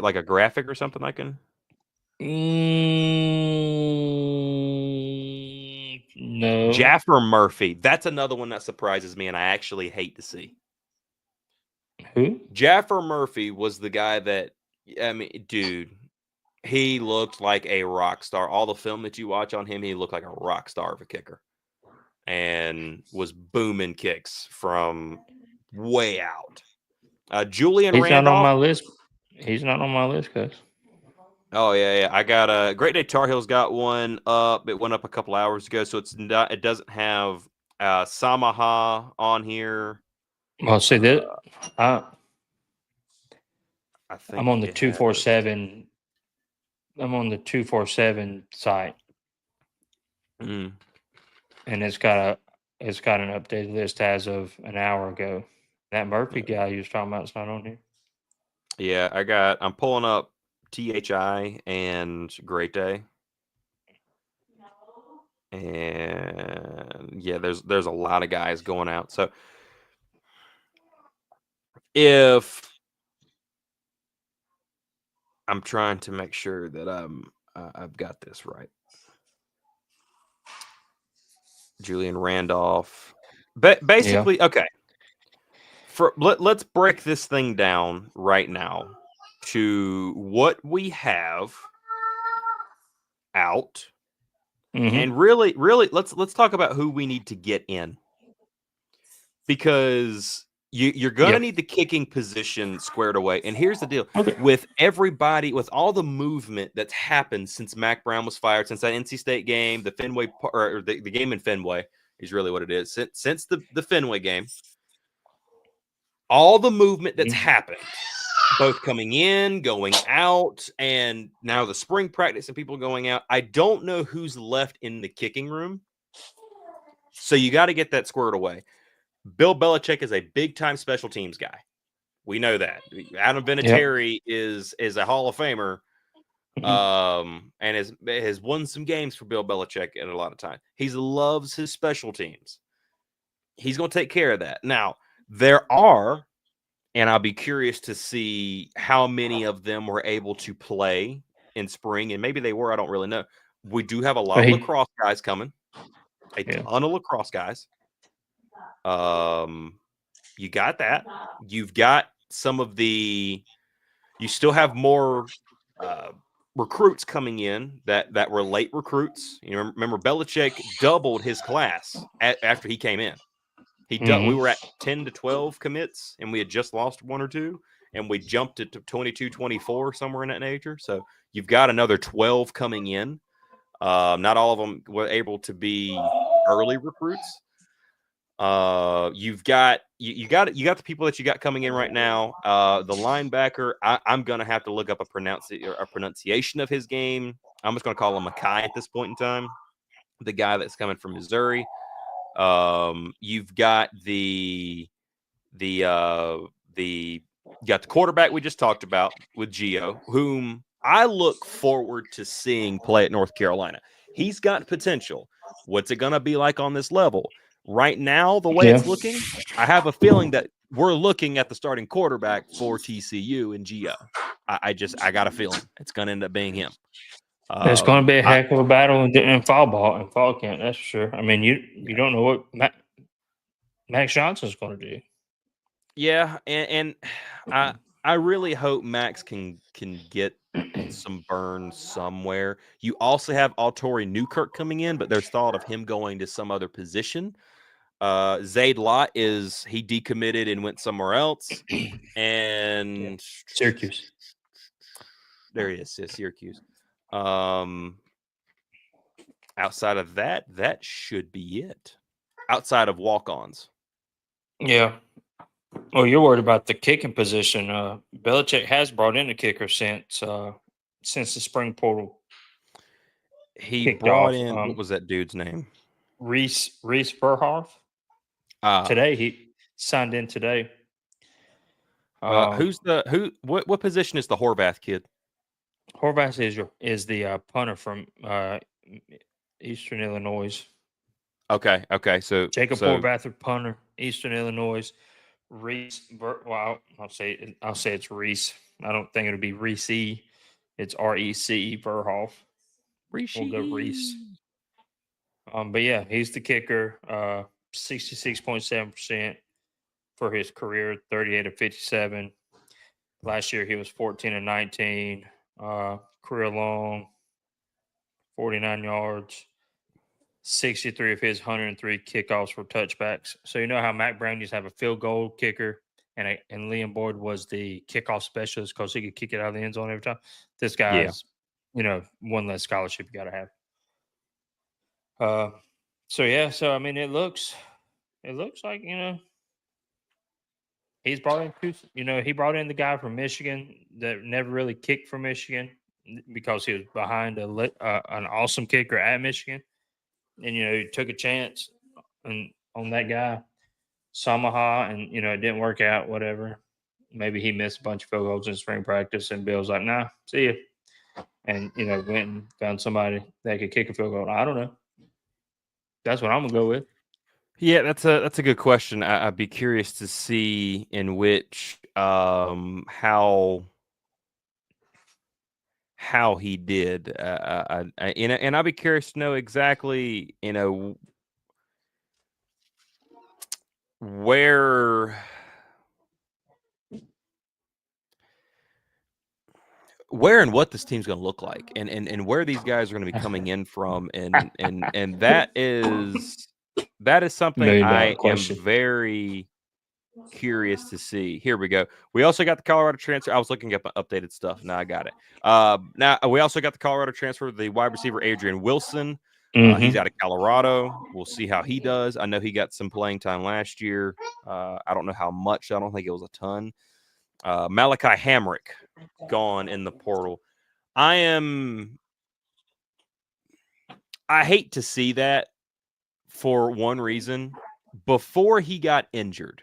like a graphic or something I can? No. Jaffer Murphy. That's another one that surprises me, and I actually hate to see. Who? Jaffer Murphy was the guy that, I mean, dude, he looked like a rock star. All the film that you watch on him, he looked like a rock star of a kicker and was booming kicks from way out. Julian He's not on Randolph. my list. He's not on my list, guys. Oh yeah. I got a Great Day Tar Heels got one up. It went up a couple hours ago, so it's not. It doesn't have Samaha on here. Well, see that I I I'm think on the it has. 247. I'm on the 247 site, Mm, and it's got an updated list as of an hour ago. That Murphy guy you was talking about is not on here. yeah, I'm pulling up THI and Great Day. And yeah, there's a lot of guys going out. So if I'm trying to make sure that I've got this right. Julian Randolph. Basically, Yeah. okay. Let's break this thing down right now to what we have out And really, let's talk about who we need to get in, because you're gonna need the kicking position squared away. And here's the deal: with everybody, with all the movement that's happened since Mac Brown was fired, since that NC State game, the Fenway, or the game in Fenway is really what it is. Since the Fenway game, all the movement that's happened, both coming in, going out, and now the spring practice and people going out. I don't know who's left in the kicking room. So you got to get that squared away. Bill Belichick is a big-time special teams guy. We know that. Adam Vinatieri is a Hall of Famer, and has won some games for Bill Belichick at a lot of time. He loves his special teams. He's going to take care of that. Now, there are, and I'll be curious to see how many of them were able to play in spring, and maybe they were. I don't really know. We do have a lot of lacrosse guys coming, a ton of lacrosse guys. You got that. You've got some of the. You still have more recruits coming in that were late recruits. You know, remember Belichick doubled his class after he came in. We were at 10 to 12 commits, and we had just lost one or two, and we jumped it to 22, 24, somewhere in that nature. So you've got another 12 coming in. Not all of them were able to be early recruits. You've got the people that you got coming in right now. The linebacker, I'm gonna have to look up a pronunciation of his game. I'm just gonna call him Mackay at this point in time. The guy that's coming from Missouri. You've got you got the quarterback we just talked about with Gio, whom I look forward to seeing play at North Carolina. He's got potential. What's it gonna be like on this level? Right now, the way it's looking, I have a feeling that we're looking at the starting quarterback for TCU and Gio. I got a feeling it's going to end up being him. It's going to be a heck of a battle in fall ball and fall camp. That's for sure. I mean, you don't know what Max Johnson's going to do. Yeah, and I really hope Max can get some burn somewhere. You also have Autori Newkirk coming in, but there's thought of him going to some other position. Zaid Lott he decommitted and went somewhere else, and Syracuse. There he is, Syracuse. Outside of that should be it. Outside of walk-ons. Yeah. Well, you're worried about the kicking position. Belichick has brought in a kicker since the spring portal. He brought in what was that dude's name? Reese Verhoff. Today he signed in today. What position is the Horvath kid? Horvath is the punter from Eastern Illinois. Okay. So Jacob Horvath, punter, Eastern Illinois. Reese. Well, I'll say it's Reese. I don't think it'll be Reese. It's REC Verhoff. We'll go Reese. But yeah, he's the kicker. 66.7% for his career, 38 of 57. Last year he was 14 and 19. Career long, 49 yards. 63 of his 103 kickoffs were touchbacks. So you know how Mac Brown used to have a field goal kicker, and Liam Boyd was the kickoff specialist because he could kick it out of the end zone every time. This guy's, one less scholarship you got to have. So I mean, it looks like he's brought in he brought in the guy from Michigan that never really kicked for Michigan because he was behind an awesome kicker at Michigan. And, he took a chance on that guy, Samaha, and, it didn't work out, whatever. Maybe he missed a bunch of field goals in spring practice, and Bill's like, nah, see ya. And, went and found somebody that could kick a field goal. I don't know. That's what I'm going to go with. Yeah, that's a good question. I'd be curious to see in which how he did, and I'll be curious to know exactly, where and what this team's going to look like, and where these guys are going to be coming in from, and that is something $1,000,000 I am question. very curious to see. Here we go. We also got the Colorado transfer. I was looking up updated stuff. Now I got it. Now we also got the Colorado transfer, the wide receiver Adrian Wilson. He's out of Colorado. We'll see how he does. I know he got some playing time last year. I don't know how much. I don't think it was a ton. Malachi Hamrick gone in the portal. I hate to see that for one reason. Before he got injured,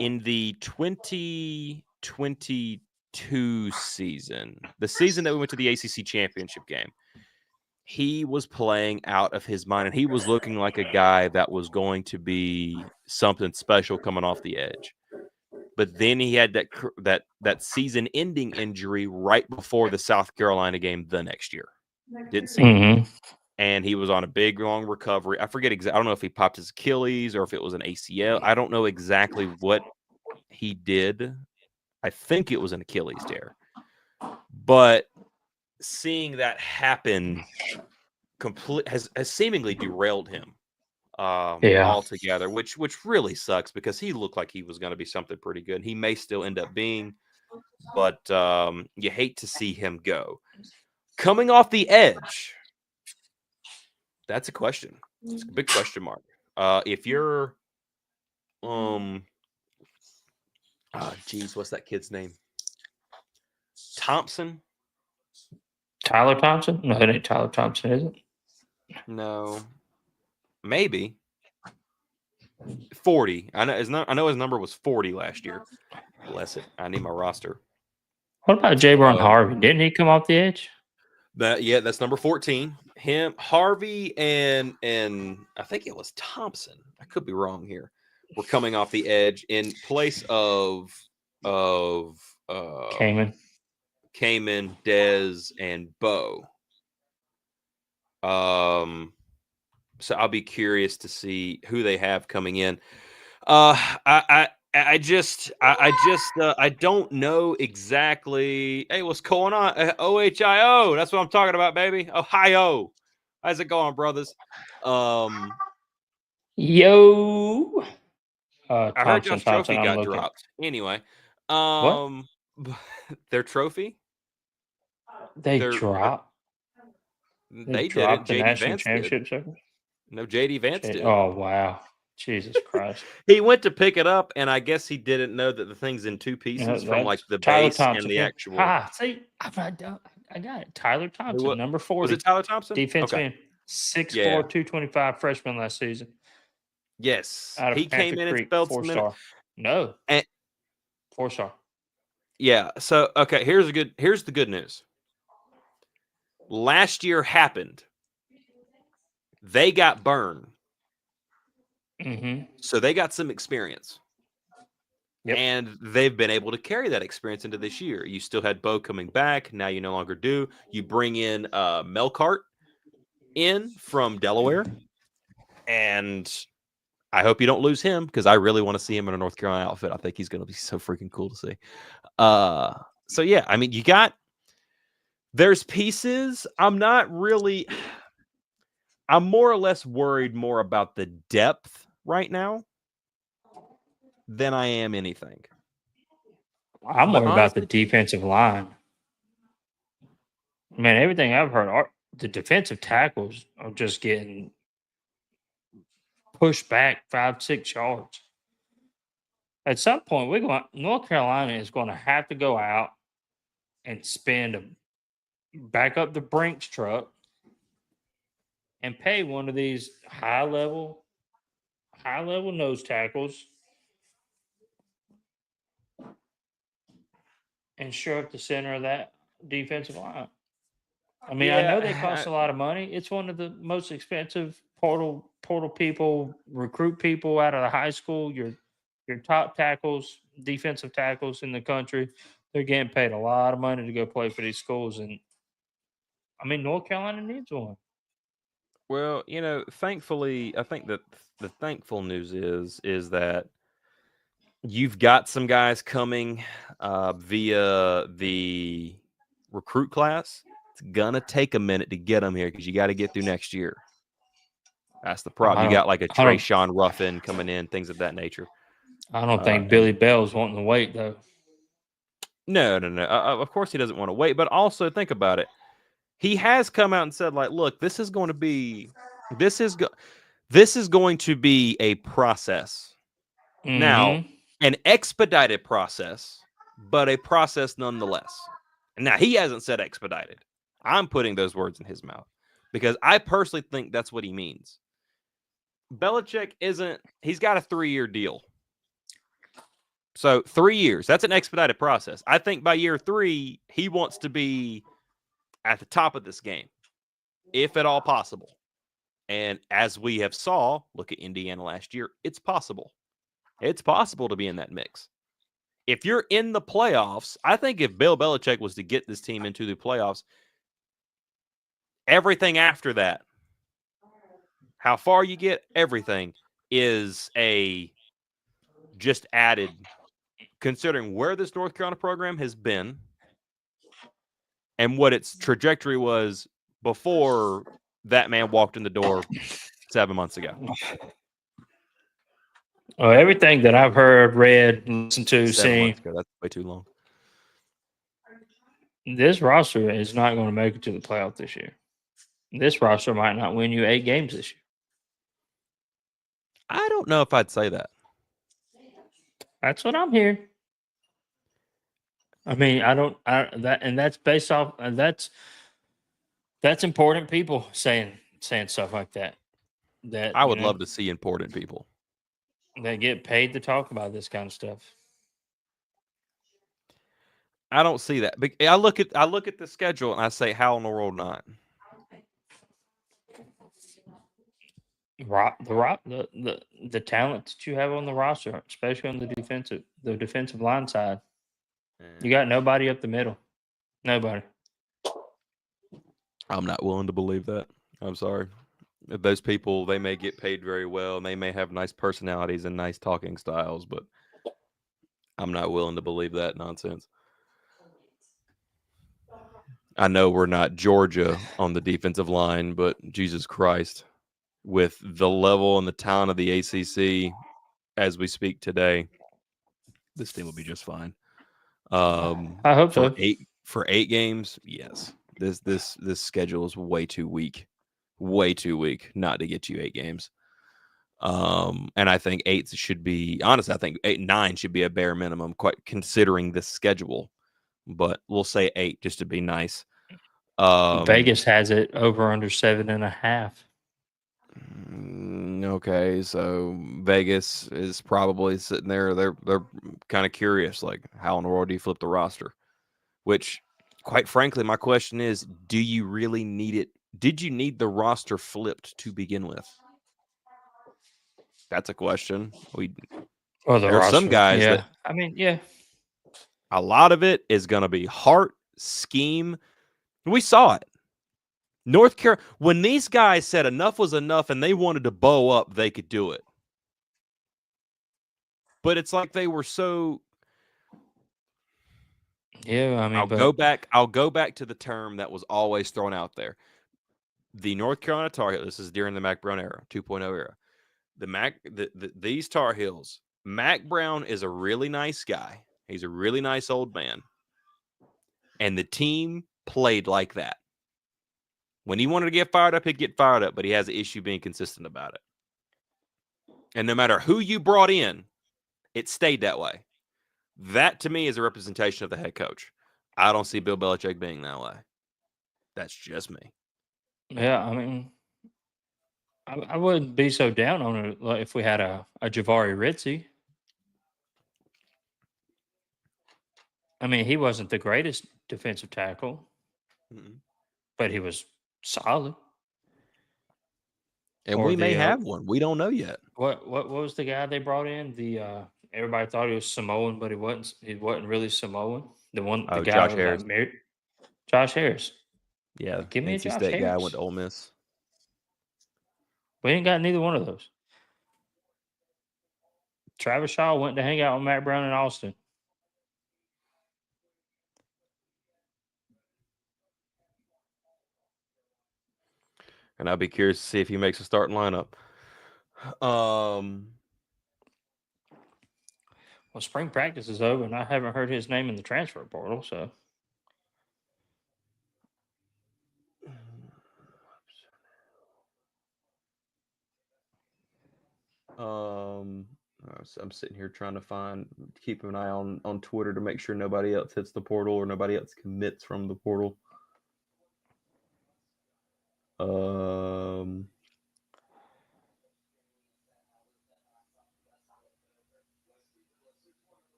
in the 2022 season, the season that we went to the ACC championship game, he was playing out of his mind, and he was looking like a guy that was going to be something special coming off the edge. But then he had that season-ending injury right before the South Carolina game the next year. Didn't see him. And he was on a big, long recovery. I forget exactly. I don't know if he popped his Achilles or if it was an ACL. I don't know exactly what he did. I think it was an Achilles tear. But seeing that happen has seemingly derailed him altogether, which really sucks because he looked like he was going to be something pretty good. He may still end up being, but you hate to see him go. Coming off the edge, that's a question. It's a big question mark. If you're, what's that kid's name? Thompson? Tyler Thompson? No, it ain't Tyler Thompson, is it? No, maybe 40. I know his number was 40 last year. Bless it. I need my roster. What about Javon Harvey? Didn't he come off the edge? That's number 14. Him, Harvey, and I think it was Thompson. I could be wrong here. We're coming off the edge in place of Kamen, Dez, and Bo. So I'll be curious to see who they have coming in. I don't know exactly. Hey, what's going on? OHIO. That's what I'm talking about, baby. Ohio. How's it going, brothers? Yo. I heard Josh Trophy got dropped. Anyway, what? Their trophy? They dropped. They dropped did. the national championship circle. No, JD Vance did. Oh wow. Jesus Christ. He went to pick it up, and I guess he didn't know that the thing's in two pieces from like the base and the actual. See, I got it. Tyler Thompson, number 40. Was it Tyler Thompson? Defenseman, 6'4", 225 freshman last season. Yes. He came in and spelled some star. No. 4-star. Yeah. So, okay, here's the good news. Last year happened. They got burned. So they got some experience. Yep. And they've been able to carry that experience into this year. You still had Bo coming back. Now you no longer do. You bring in Melcart in from Delaware. And I hope you don't lose him because I really want to see him in a North Carolina outfit. I think he's going to be so freaking cool to see. So, yeah, I mean, there's pieces. I'm more or less worried more about the depth right now than I am anything. I'm worried about the defensive line. Man, everything I've heard, the defensive tackles are just getting pushed back 5-6 yards. At some point, North Carolina is going to have to go out and back up the Brinks truck and pay one of these high level nose tackles and shore up the center of that defensive line. I mean, I know they cost a lot of money. It's one of the most expensive portal people, recruit people out of the high school. Your top tackles, defensive tackles in the country, they're getting paid a lot of money to go play for these schools. And I mean, North Carolina needs one. Well, thankfully, I think that the thankful news is that you've got some guys coming via the recruit class, it's gonna take a minute to get them here because you got to get through next year. That's the problem. You got like a I don't- Trayshawn Ruffin coming in, things of that nature. I don't think and- Billy Bell's wanting to wait though. No. Of course he doesn't want to wait, but also think about it. He has come out and said, like, look, this is going to be a process. Now, Mhm. an expedited process, but a process nonetheless. Now, he hasn't said expedited. I'm putting those words in his mouth because I personally think that's what he means. Belichick he's got a 3-year deal. So 3 years, that's an expedited process. I think by year 3, he wants to be at the top of this game, if at all possible. And as we have saw, look at Indiana last year, it's possible. It's possible to be in that mix. If you're in the playoffs, I think if Bill Belichick was to get this team into the playoffs, everything after that, how far you get, everything is just added, considering where this North Carolina program has been and what its trajectory was before that man walked in the door 7 months ago. Everything that I've heard, read, listened to, 7 seen, months ago. That's way too long. this roster is not going to make it to the playoff this year. This roster might not win you 8 games this year. I don't know if I'd say that. That's what I'm hearing. I mean, that's based off, and that's important people saying stuff like that. That I would love to see important people. They get paid to talk about this kind of stuff. I don't see that. But I look at the schedule and I say, how in the world not? The talent that you have on the roster, especially on the defensive line side, you got nobody up the middle. Nobody. I'm not willing to believe that. I'm sorry. Those people, they may get paid very well and they may have nice personalities and nice talking styles, but I'm not willing to believe that nonsense. I know we're not Georgia on the defensive line, but Jesus Christ, with the level and the talent of the ACC as we speak today, this team will be just fine. I hope so. For 8 games, yes. This schedule is way too weak not to get you 8 games. And I think 8 should be, honestly, I think 8 and 9 should be a bare minimum, quite considering this schedule. But we'll say 8 just to be nice. Vegas has it over under 7.5. Okay, so Vegas is probably sitting there. They're kind of curious, like, how in the world do you flip the roster? Which, quite frankly, my question is, do you really need it? Did you need the roster flipped to begin with? That's a question. There are some guys that, I mean, yeah. a lot of it is going to be heart, scheme. We saw it. North Carolina, when these guys said enough was enough and they wanted to bow up, they could do it. But it's like they were so. Yeah, I mean, I'll go back to the term that was always thrown out there. The North Carolina Tar Heels. This is during the Mack Brown era, 2.0 era. These Tar Heels. Mack Brown is a really nice guy. He's a really nice old man. And the team played like that. When he wanted to get fired up, he'd get fired up, but he has an issue being consistent about it. And no matter who you brought in, it stayed that way. That, to me, is a representation of the head coach. I don't see Bill Belichick being that way. That's just me. Yeah, I mean, I wouldn't be so down on it if we had a Jahvaree Ritzie. I mean, he wasn't the greatest defensive tackle, but he was solid. And we may have one. We don't know yet. What was the guy they brought in? Everybody thought he was Samoan, but he wasn't. He wasn't really Samoan. The guy Josh was Harris. married. Josh Harris. Yeah, give me a Josh State Harris. guy went to Ole Miss. We ain't got neither one of those. Travis Shaw went to hang out with Mack Brown in Austin. and I'll be curious to see if he makes a starting lineup. Well, spring practice is over, and I haven't heard his name in the transfer portal. So I'm sitting here trying to keep an eye on Twitter to make sure nobody else hits the portal or nobody else commits from the portal.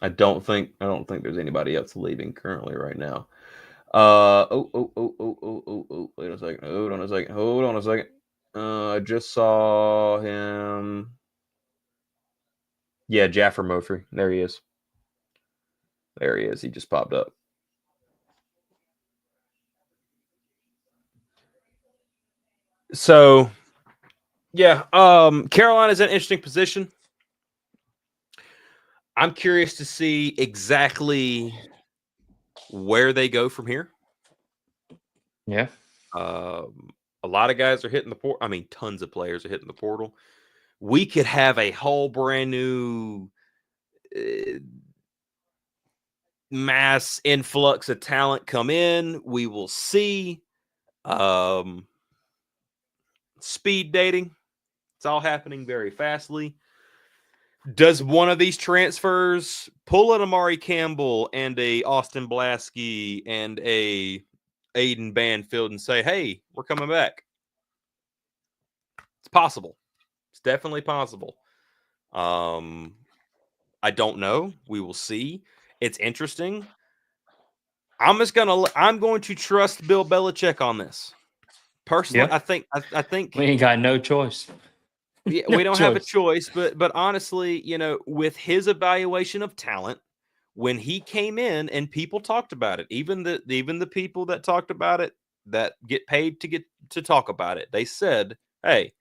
I don't think there's anybody else leaving currently right now. Wait a second. Hold on a second. I just saw him. Yeah, Jaffer Mofrey. There he is. He just popped up. So, yeah, Carolina's in an interesting position. I'm curious to see exactly where they go from here. yeah, A lot of guys are hitting the portal. I mean, tons of players are hitting the portal. We could have a whole brand new mass influx of talent come in. We will see. Speed dating. It's all happening very fastly. Does one of these transfers pull an Amari Campbell and a Austin Blasky and a Aiden Banfield and say, hey, we're coming back? It's possible. It's definitely possible. I don't know. We will see. It's interesting. I'm going to trust Bill Belichick on this. Personally, yeah. I think We ain't got no choice. yeah, No we don't have a choice. choice, but honestly, with his evaluation of talent, when he came in and people talked about it, even the people that talked about it that get paid to talk about it, they said, hey,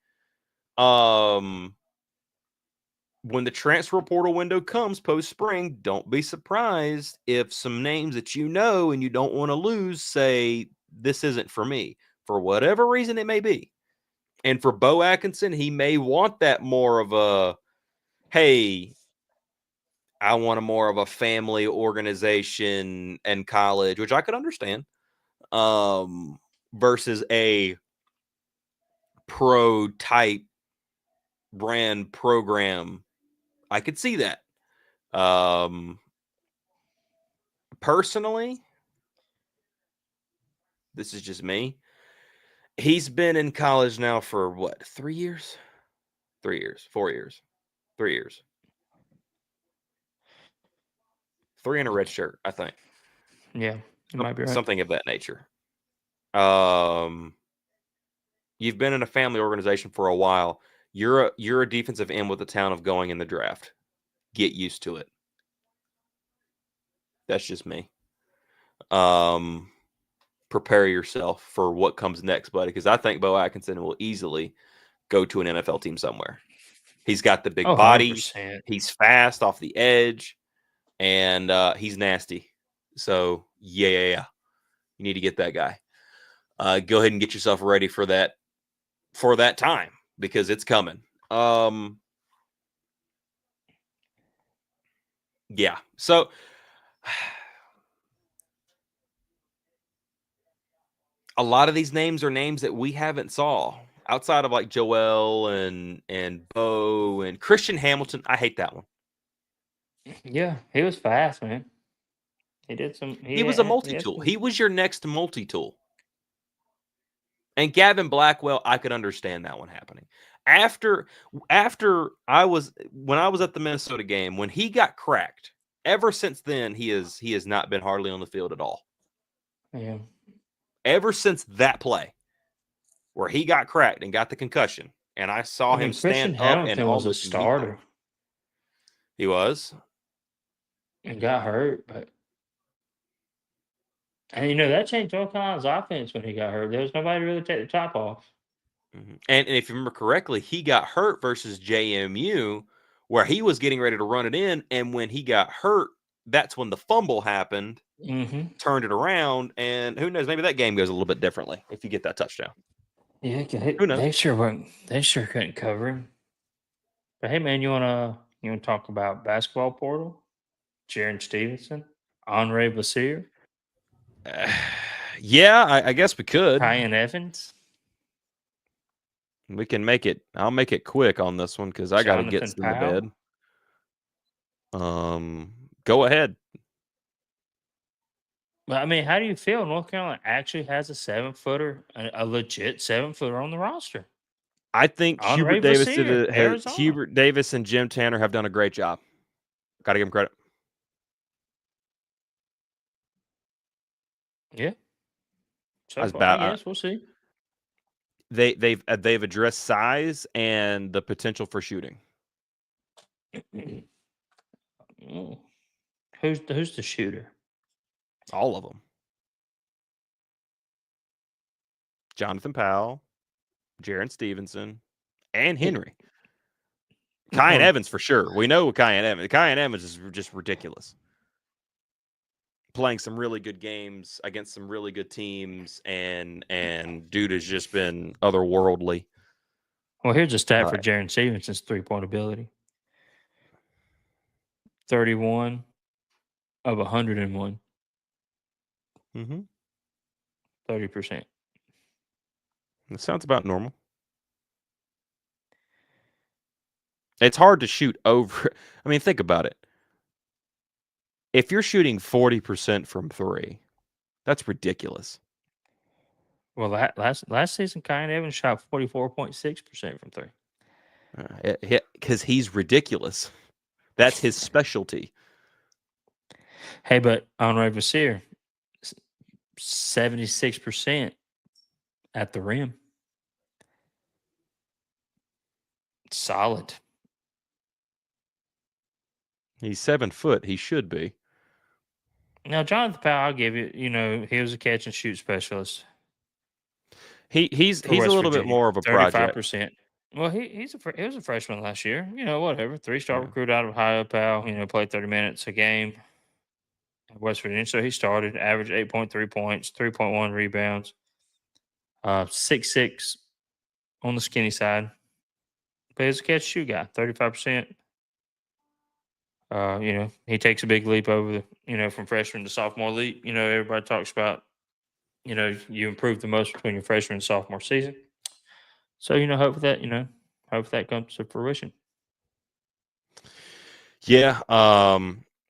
when the transfer portal window comes post spring, don't be surprised if some names that and you don't want to lose say this isn't for me for whatever reason it may be. And for Bo Atkinson, he may want that more of a, hey, I want a more of a family organization and college, which I could understand, versus a pro type brand program. I could see that. Personally, this is just me. He's been in college now for what, 3 years? 3 years, 4 years, 3 years. 3 in a red shirt, I think. Yeah, you might be right. Something of that nature. You've been in a family organization for a while. You're a defensive end with the talent of going in the draft. Get used to it. That's just me. Prepare yourself for what comes next, buddy, because I think Bo Atkinson will easily go to an NFL team somewhere. He's got the big body. 100%. He's fast off the edge, and he's nasty. So, yeah. You need to get that guy. Go ahead and get yourself ready for that time because it's coming. Yeah. So a lot of these names are names that we haven't saw outside of like Joel and Bo and Christian Hamilton. I hate that one. Yeah, he was fast, man. He did some. He was a multi-tool. He was your next multi-tool. And Gavin Blackwell, I could understand that one happening. After when I was at the Minnesota game, when he got cracked, ever since then he has not been hardly on the field at all. Yeah. Ever since that play where he got cracked and got the concussion, and I saw him stand up and was a starter. He was. And got hurt, but and that changed North Carolina's offense when he got hurt. There was nobody really take the top off. Mm-hmm. And if you remember correctly, he got hurt versus JMU, where he was getting ready to run it in, and when he got hurt, that's when the fumble happened. Mm-hmm. Turned it around, and who knows? Maybe that game goes a little bit differently if you get that touchdown. Yeah, Who knows? they sure weren't. They sure couldn't cover him. But hey, man, you wanna talk about basketball portal? Jaron Stevenson, Andre Vasir, Yeah, I guess we could. Kyan Evans, We can make it. I'll make it quick on this one because I got to get Jonathan in the Powell. bed. Go ahead. But I mean, how do you feel? North Carolina actually has a 7-footer, a legit 7-footer on the roster. I think Andre Hubert Davis Vasir, Arizona. Hubert Davis and Jim Tanner have done a great job. Got to give them credit. Yeah. So That's far, I bad. guess we'll see. They've addressed size and the potential for shooting. Mm. Who's the shooter? All of them. Jonathan Powell, Jaron Stevenson, and Henry. Kyan Evans for sure. We know Kyan Evans. Kyan Evans is just ridiculous. Playing some really good games against some really good teams, and dude has just been otherworldly. Well, here's a stat for Jaron Stevenson's 3-point ability: 31 of 101. 30%. That sounds about normal. It's hard to shoot over. I mean, think about it. If you're shooting 40% from three, that's ridiculous. Well, last season, Kyan Evans shot 44.6% from three. Because he's ridiculous. That's his specialty. Hey, but Andre Vasir, 76% at the rim. Solid. He's 7 foot. He should be. Now, Jonathan Powell, I'll give you. He was a catch and shoot specialist. He's a little bit more of a project. 35%. Well, he was a freshman last year. Whatever. 3-star recruit out of Ohio. Powell. Played 30 minutes a game at West Virginia. So he started, averaged 8.3 points, 3.1 rebounds, 6'6" on the skinny side. But he's a catch shoot guy. 35%. He takes a big leap over from freshman to sophomore leap. Everybody talks about, you improve the most between your freshman and sophomore season. So, hope that comes to fruition. Yeah.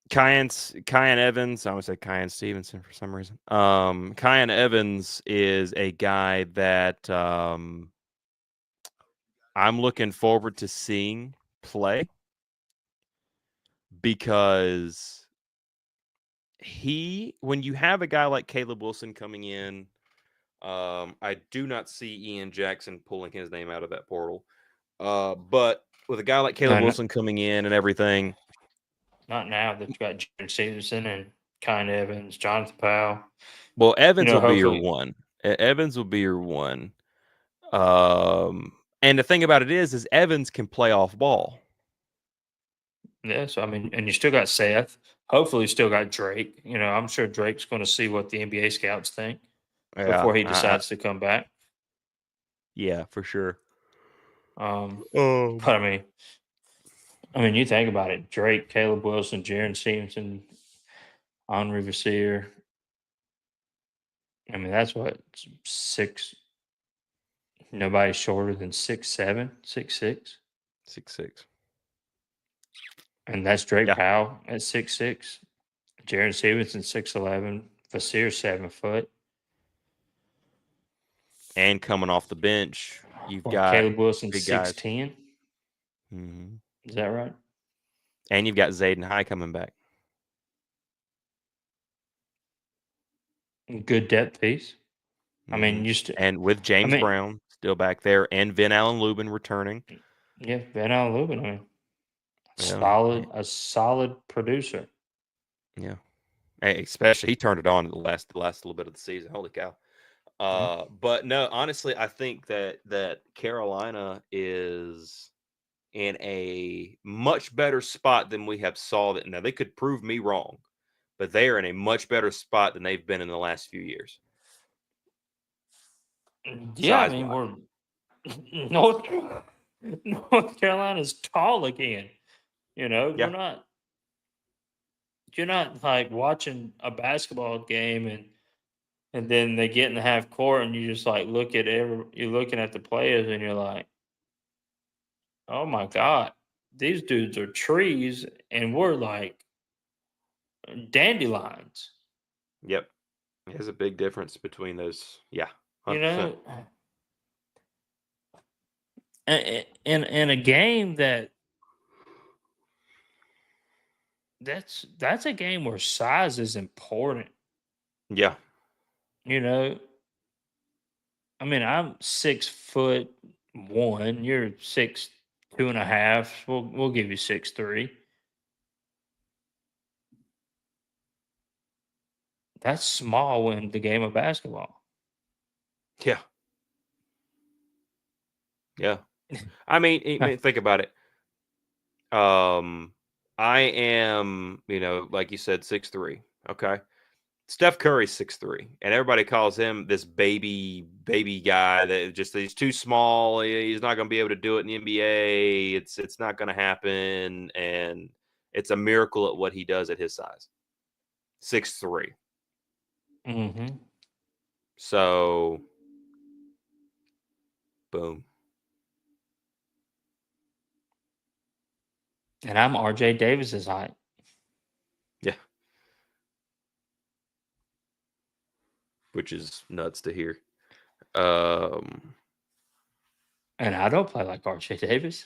Kyan Evans, I would say Kyan Stevenson for some reason. Kyan Evans is a guy that I'm looking forward to seeing play, because when you have a guy like Caleb Wilson coming in, I do not see Ian Jackson pulling his name out of that portal. But with a guy like Caleb Wilson coming in and everything. Not now that you got Jaron Stevenson and Kyan Evans, Jonathan Powell. Well, Evans will be your one. Evans will be your one. And the thing about it is Evans can play off ball. Yeah, so and you still got Seth. Hopefully, you still got Drake. I'm sure Drake's going to see what the NBA scouts think before he decides to come back. Yeah, for sure. But I mean, you think about it: Drake, Caleb Wilson, Jaron Stevenson, Henri Vasir. I mean, that's what 6. Nobody's shorter than 6'7", 6'6". 6'6". And that's Drake Powell at 6'6". Jaron Stevenson 6'11". Vasir 7 foot. And coming off the bench, you've got Caleb Wilson 6'10". Mm-hmm. Is that right? And you've got Zayden High coming back. Good depth piece. Mm-hmm. I mean, and with James Brown still back there, and Van Allen Lubin returning. Yeah, Van Allen Lubin. I mean, a solid producer. Yeah, especially he turned it on in the last little bit of the season. Holy cow! But no, honestly, I think that Carolina is in a much better spot than we have saw that. Now they could prove me wrong, but they are in a much better spot than they've been in the last few years. Yeah, I size mean wise. we're North North Carolina's tall again. You know, Yeah, you're not like watching a basketball game and then they get in the half court and you just like you're looking at the players and you're like, oh my God, these dudes are trees and we're like dandelions. yep. There's a big difference between those. Yeah, You 100%. know, in a game that's a game where size is important. Yeah, You know, I mean, I'm 6'1". You're 6'2.5". We'll give you 6'3". That's small in the game of basketball. yeah, yeah. I mean, think about it. Um, I am, like you said, 6'3". Okay. Steph Curry's 6'3", and everybody calls him this baby guy that just he's too small. He's not going to be able to do it in the NBA. It's not going to happen, and it's a miracle at what he does at his size, 6'3". Hmm. So, boom, And I'm RJ Davis's height, yeah, which is nuts to hear. Um, and I don't play like RJ Davis.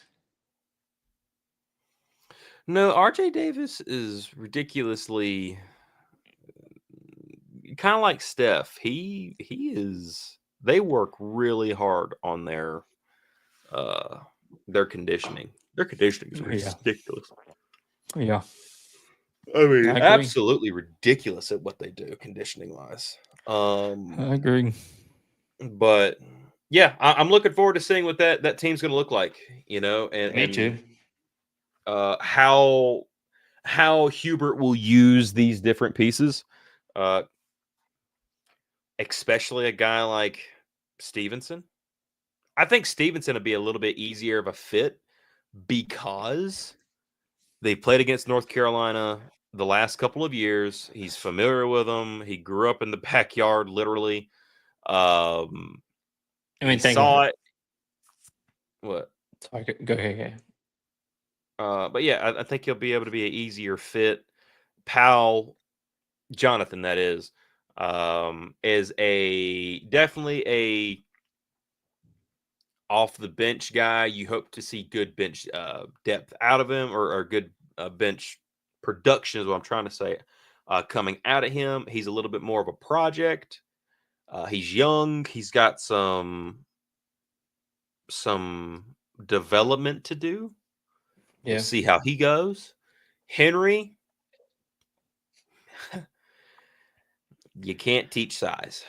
no, RJ Davis is ridiculously kind of like Steph. He is. They work really hard on uh their conditioning. Their conditioning is Yeah, ridiculous. yeah, I mean, I agree. absolutely ridiculous at what they do conditioning wise. I agree. But yeah, I'm looking forward to seeing what that team's going to look like. Me too. And how Hubert will use these different pieces, uh, especially a guy like Stevenson. I think Stevenson would be a little bit easier of a fit because they played against North Carolina the last couple of years. He's familiar with them. He grew up in the backyard, literally. Um, I he mean, think about saw it. it. What? Sorry, go ahead. Yeah. But yeah, I think he'll be able to be an easier fit. Powell, Jonathan, that is a definitely a off the bench guy. You hope to see good bench depth out of him, or good bench production is what I'm trying to say. Coming out of him, he's a little bit more of a project. He's young. He's got some development to do. We'll Yeah. see how he goes. Henry, you can't teach size,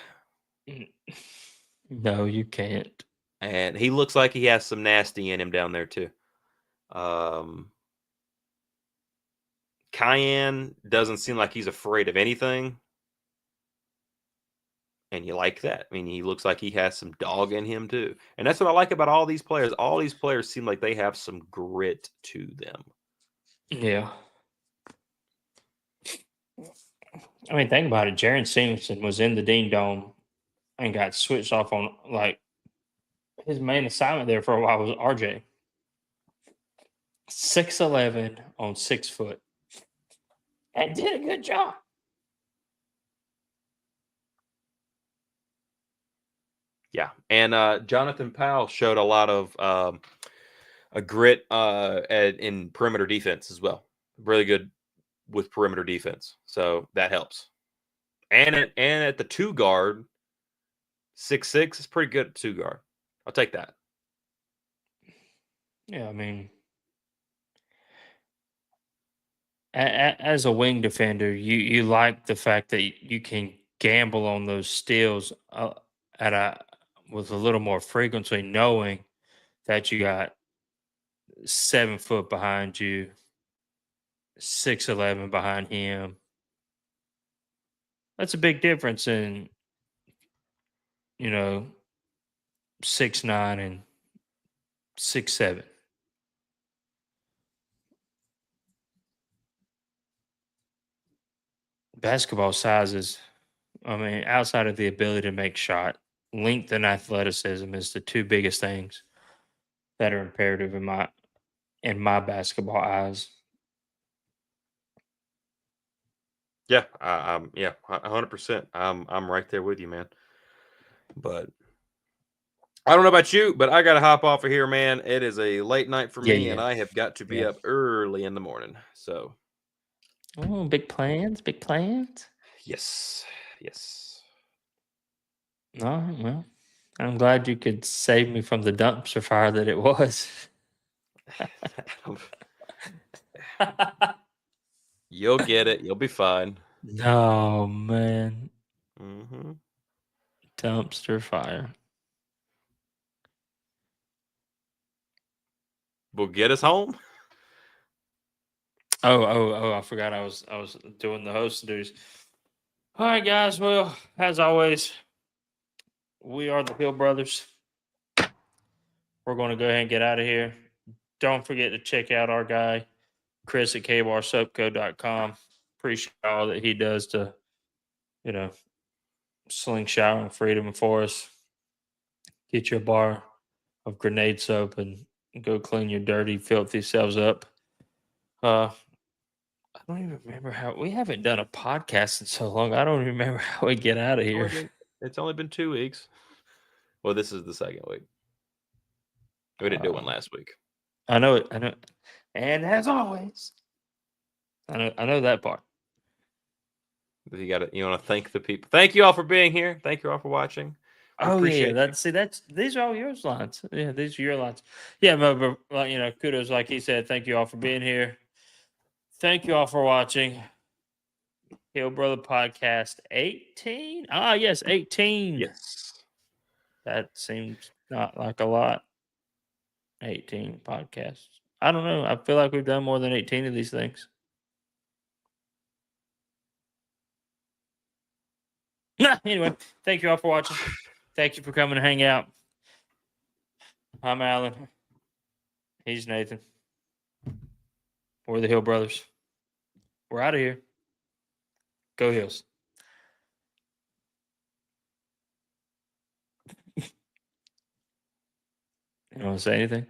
No, you can't. and he looks like he has some nasty in him down there too. Um, Cayenne doesn't seem like he's afraid of anything. And you like that. I mean, he looks like he has some dog in him too. And that's what I like about all these players. All these players seem like they have some grit to them. Yeah. I mean, think about it. Jaron Stevenson was in the Dean Dome and got switched off on like his main assignment there for a while was RJ. 6'11" on 6 foot. And did a good job. Yeah. And Jonathan Powell showed a lot of a grit in perimeter defense as well. Really good with perimeter defense. So that helps. And at the 2 guard, 6'6" is pretty good at 2 guard. I'll take that. Yeah, I mean, as a wing defender, you like the fact that you can gamble on those steals at a with a little more frequency, knowing that you got 7 foot behind you, 6'11" behind him. That's a big difference in you know 6'9" and 6'7". Basketball sizes, I mean, outside of the ability to make shot, length and athleticism is the two biggest things that are imperative in my basketball eyes. Yeah, yeah, 100%. I'm right there with you, man. But I don't know about you, but I gotta hop off of here, man. It is a late night for Yeah, me, and yeah, I have got to be yeah. up early in the morning. So Oh, big plans, big plans. yes, yes. All right, well, I'm glad you could save me from the dumpster fire that it was. You'll get it. You'll be fine. No, man. Hmm. Dumpster fire. Will get us home. Oh, I forgot I was doing the host duties. All right, guys. Well, as always, we are the Hill Brothers. We're going to go ahead and get out of here. Don't forget to check out our guy, Chris at kbarsoapco.com. Appreciate all that he does to, you know, slingshot and freedom for us. Get you a bar of grenade soap and go clean your dirty, filthy selves up. I don't even remember how we haven't done a podcast in so long. I don't even remember how we get out of here. It's only been 2 weeks. Well, this is the second week. We didn't do one last week. I know it. I know. And as always, I know that part. You want to thank the people. Thank you all for being here. Thank you all for watching. We Oh yeah, appreciate that's these are all yours lines. Yeah, these are your lines. Yeah, but kudos, like he said. Thank you all for being here. Thank you all for watching. Hill Brother Podcast 18. Ah, yes, 18. Yes. That seems not like a lot. 18 podcasts. I don't know. I feel like we've done more than 18 of these things. Anyway, thank you all for watching. Thank you for coming to hang out. I'm Alan. He's Nathan. We're the Hill Brothers. We're out of here. Go Hills. You want to say anything?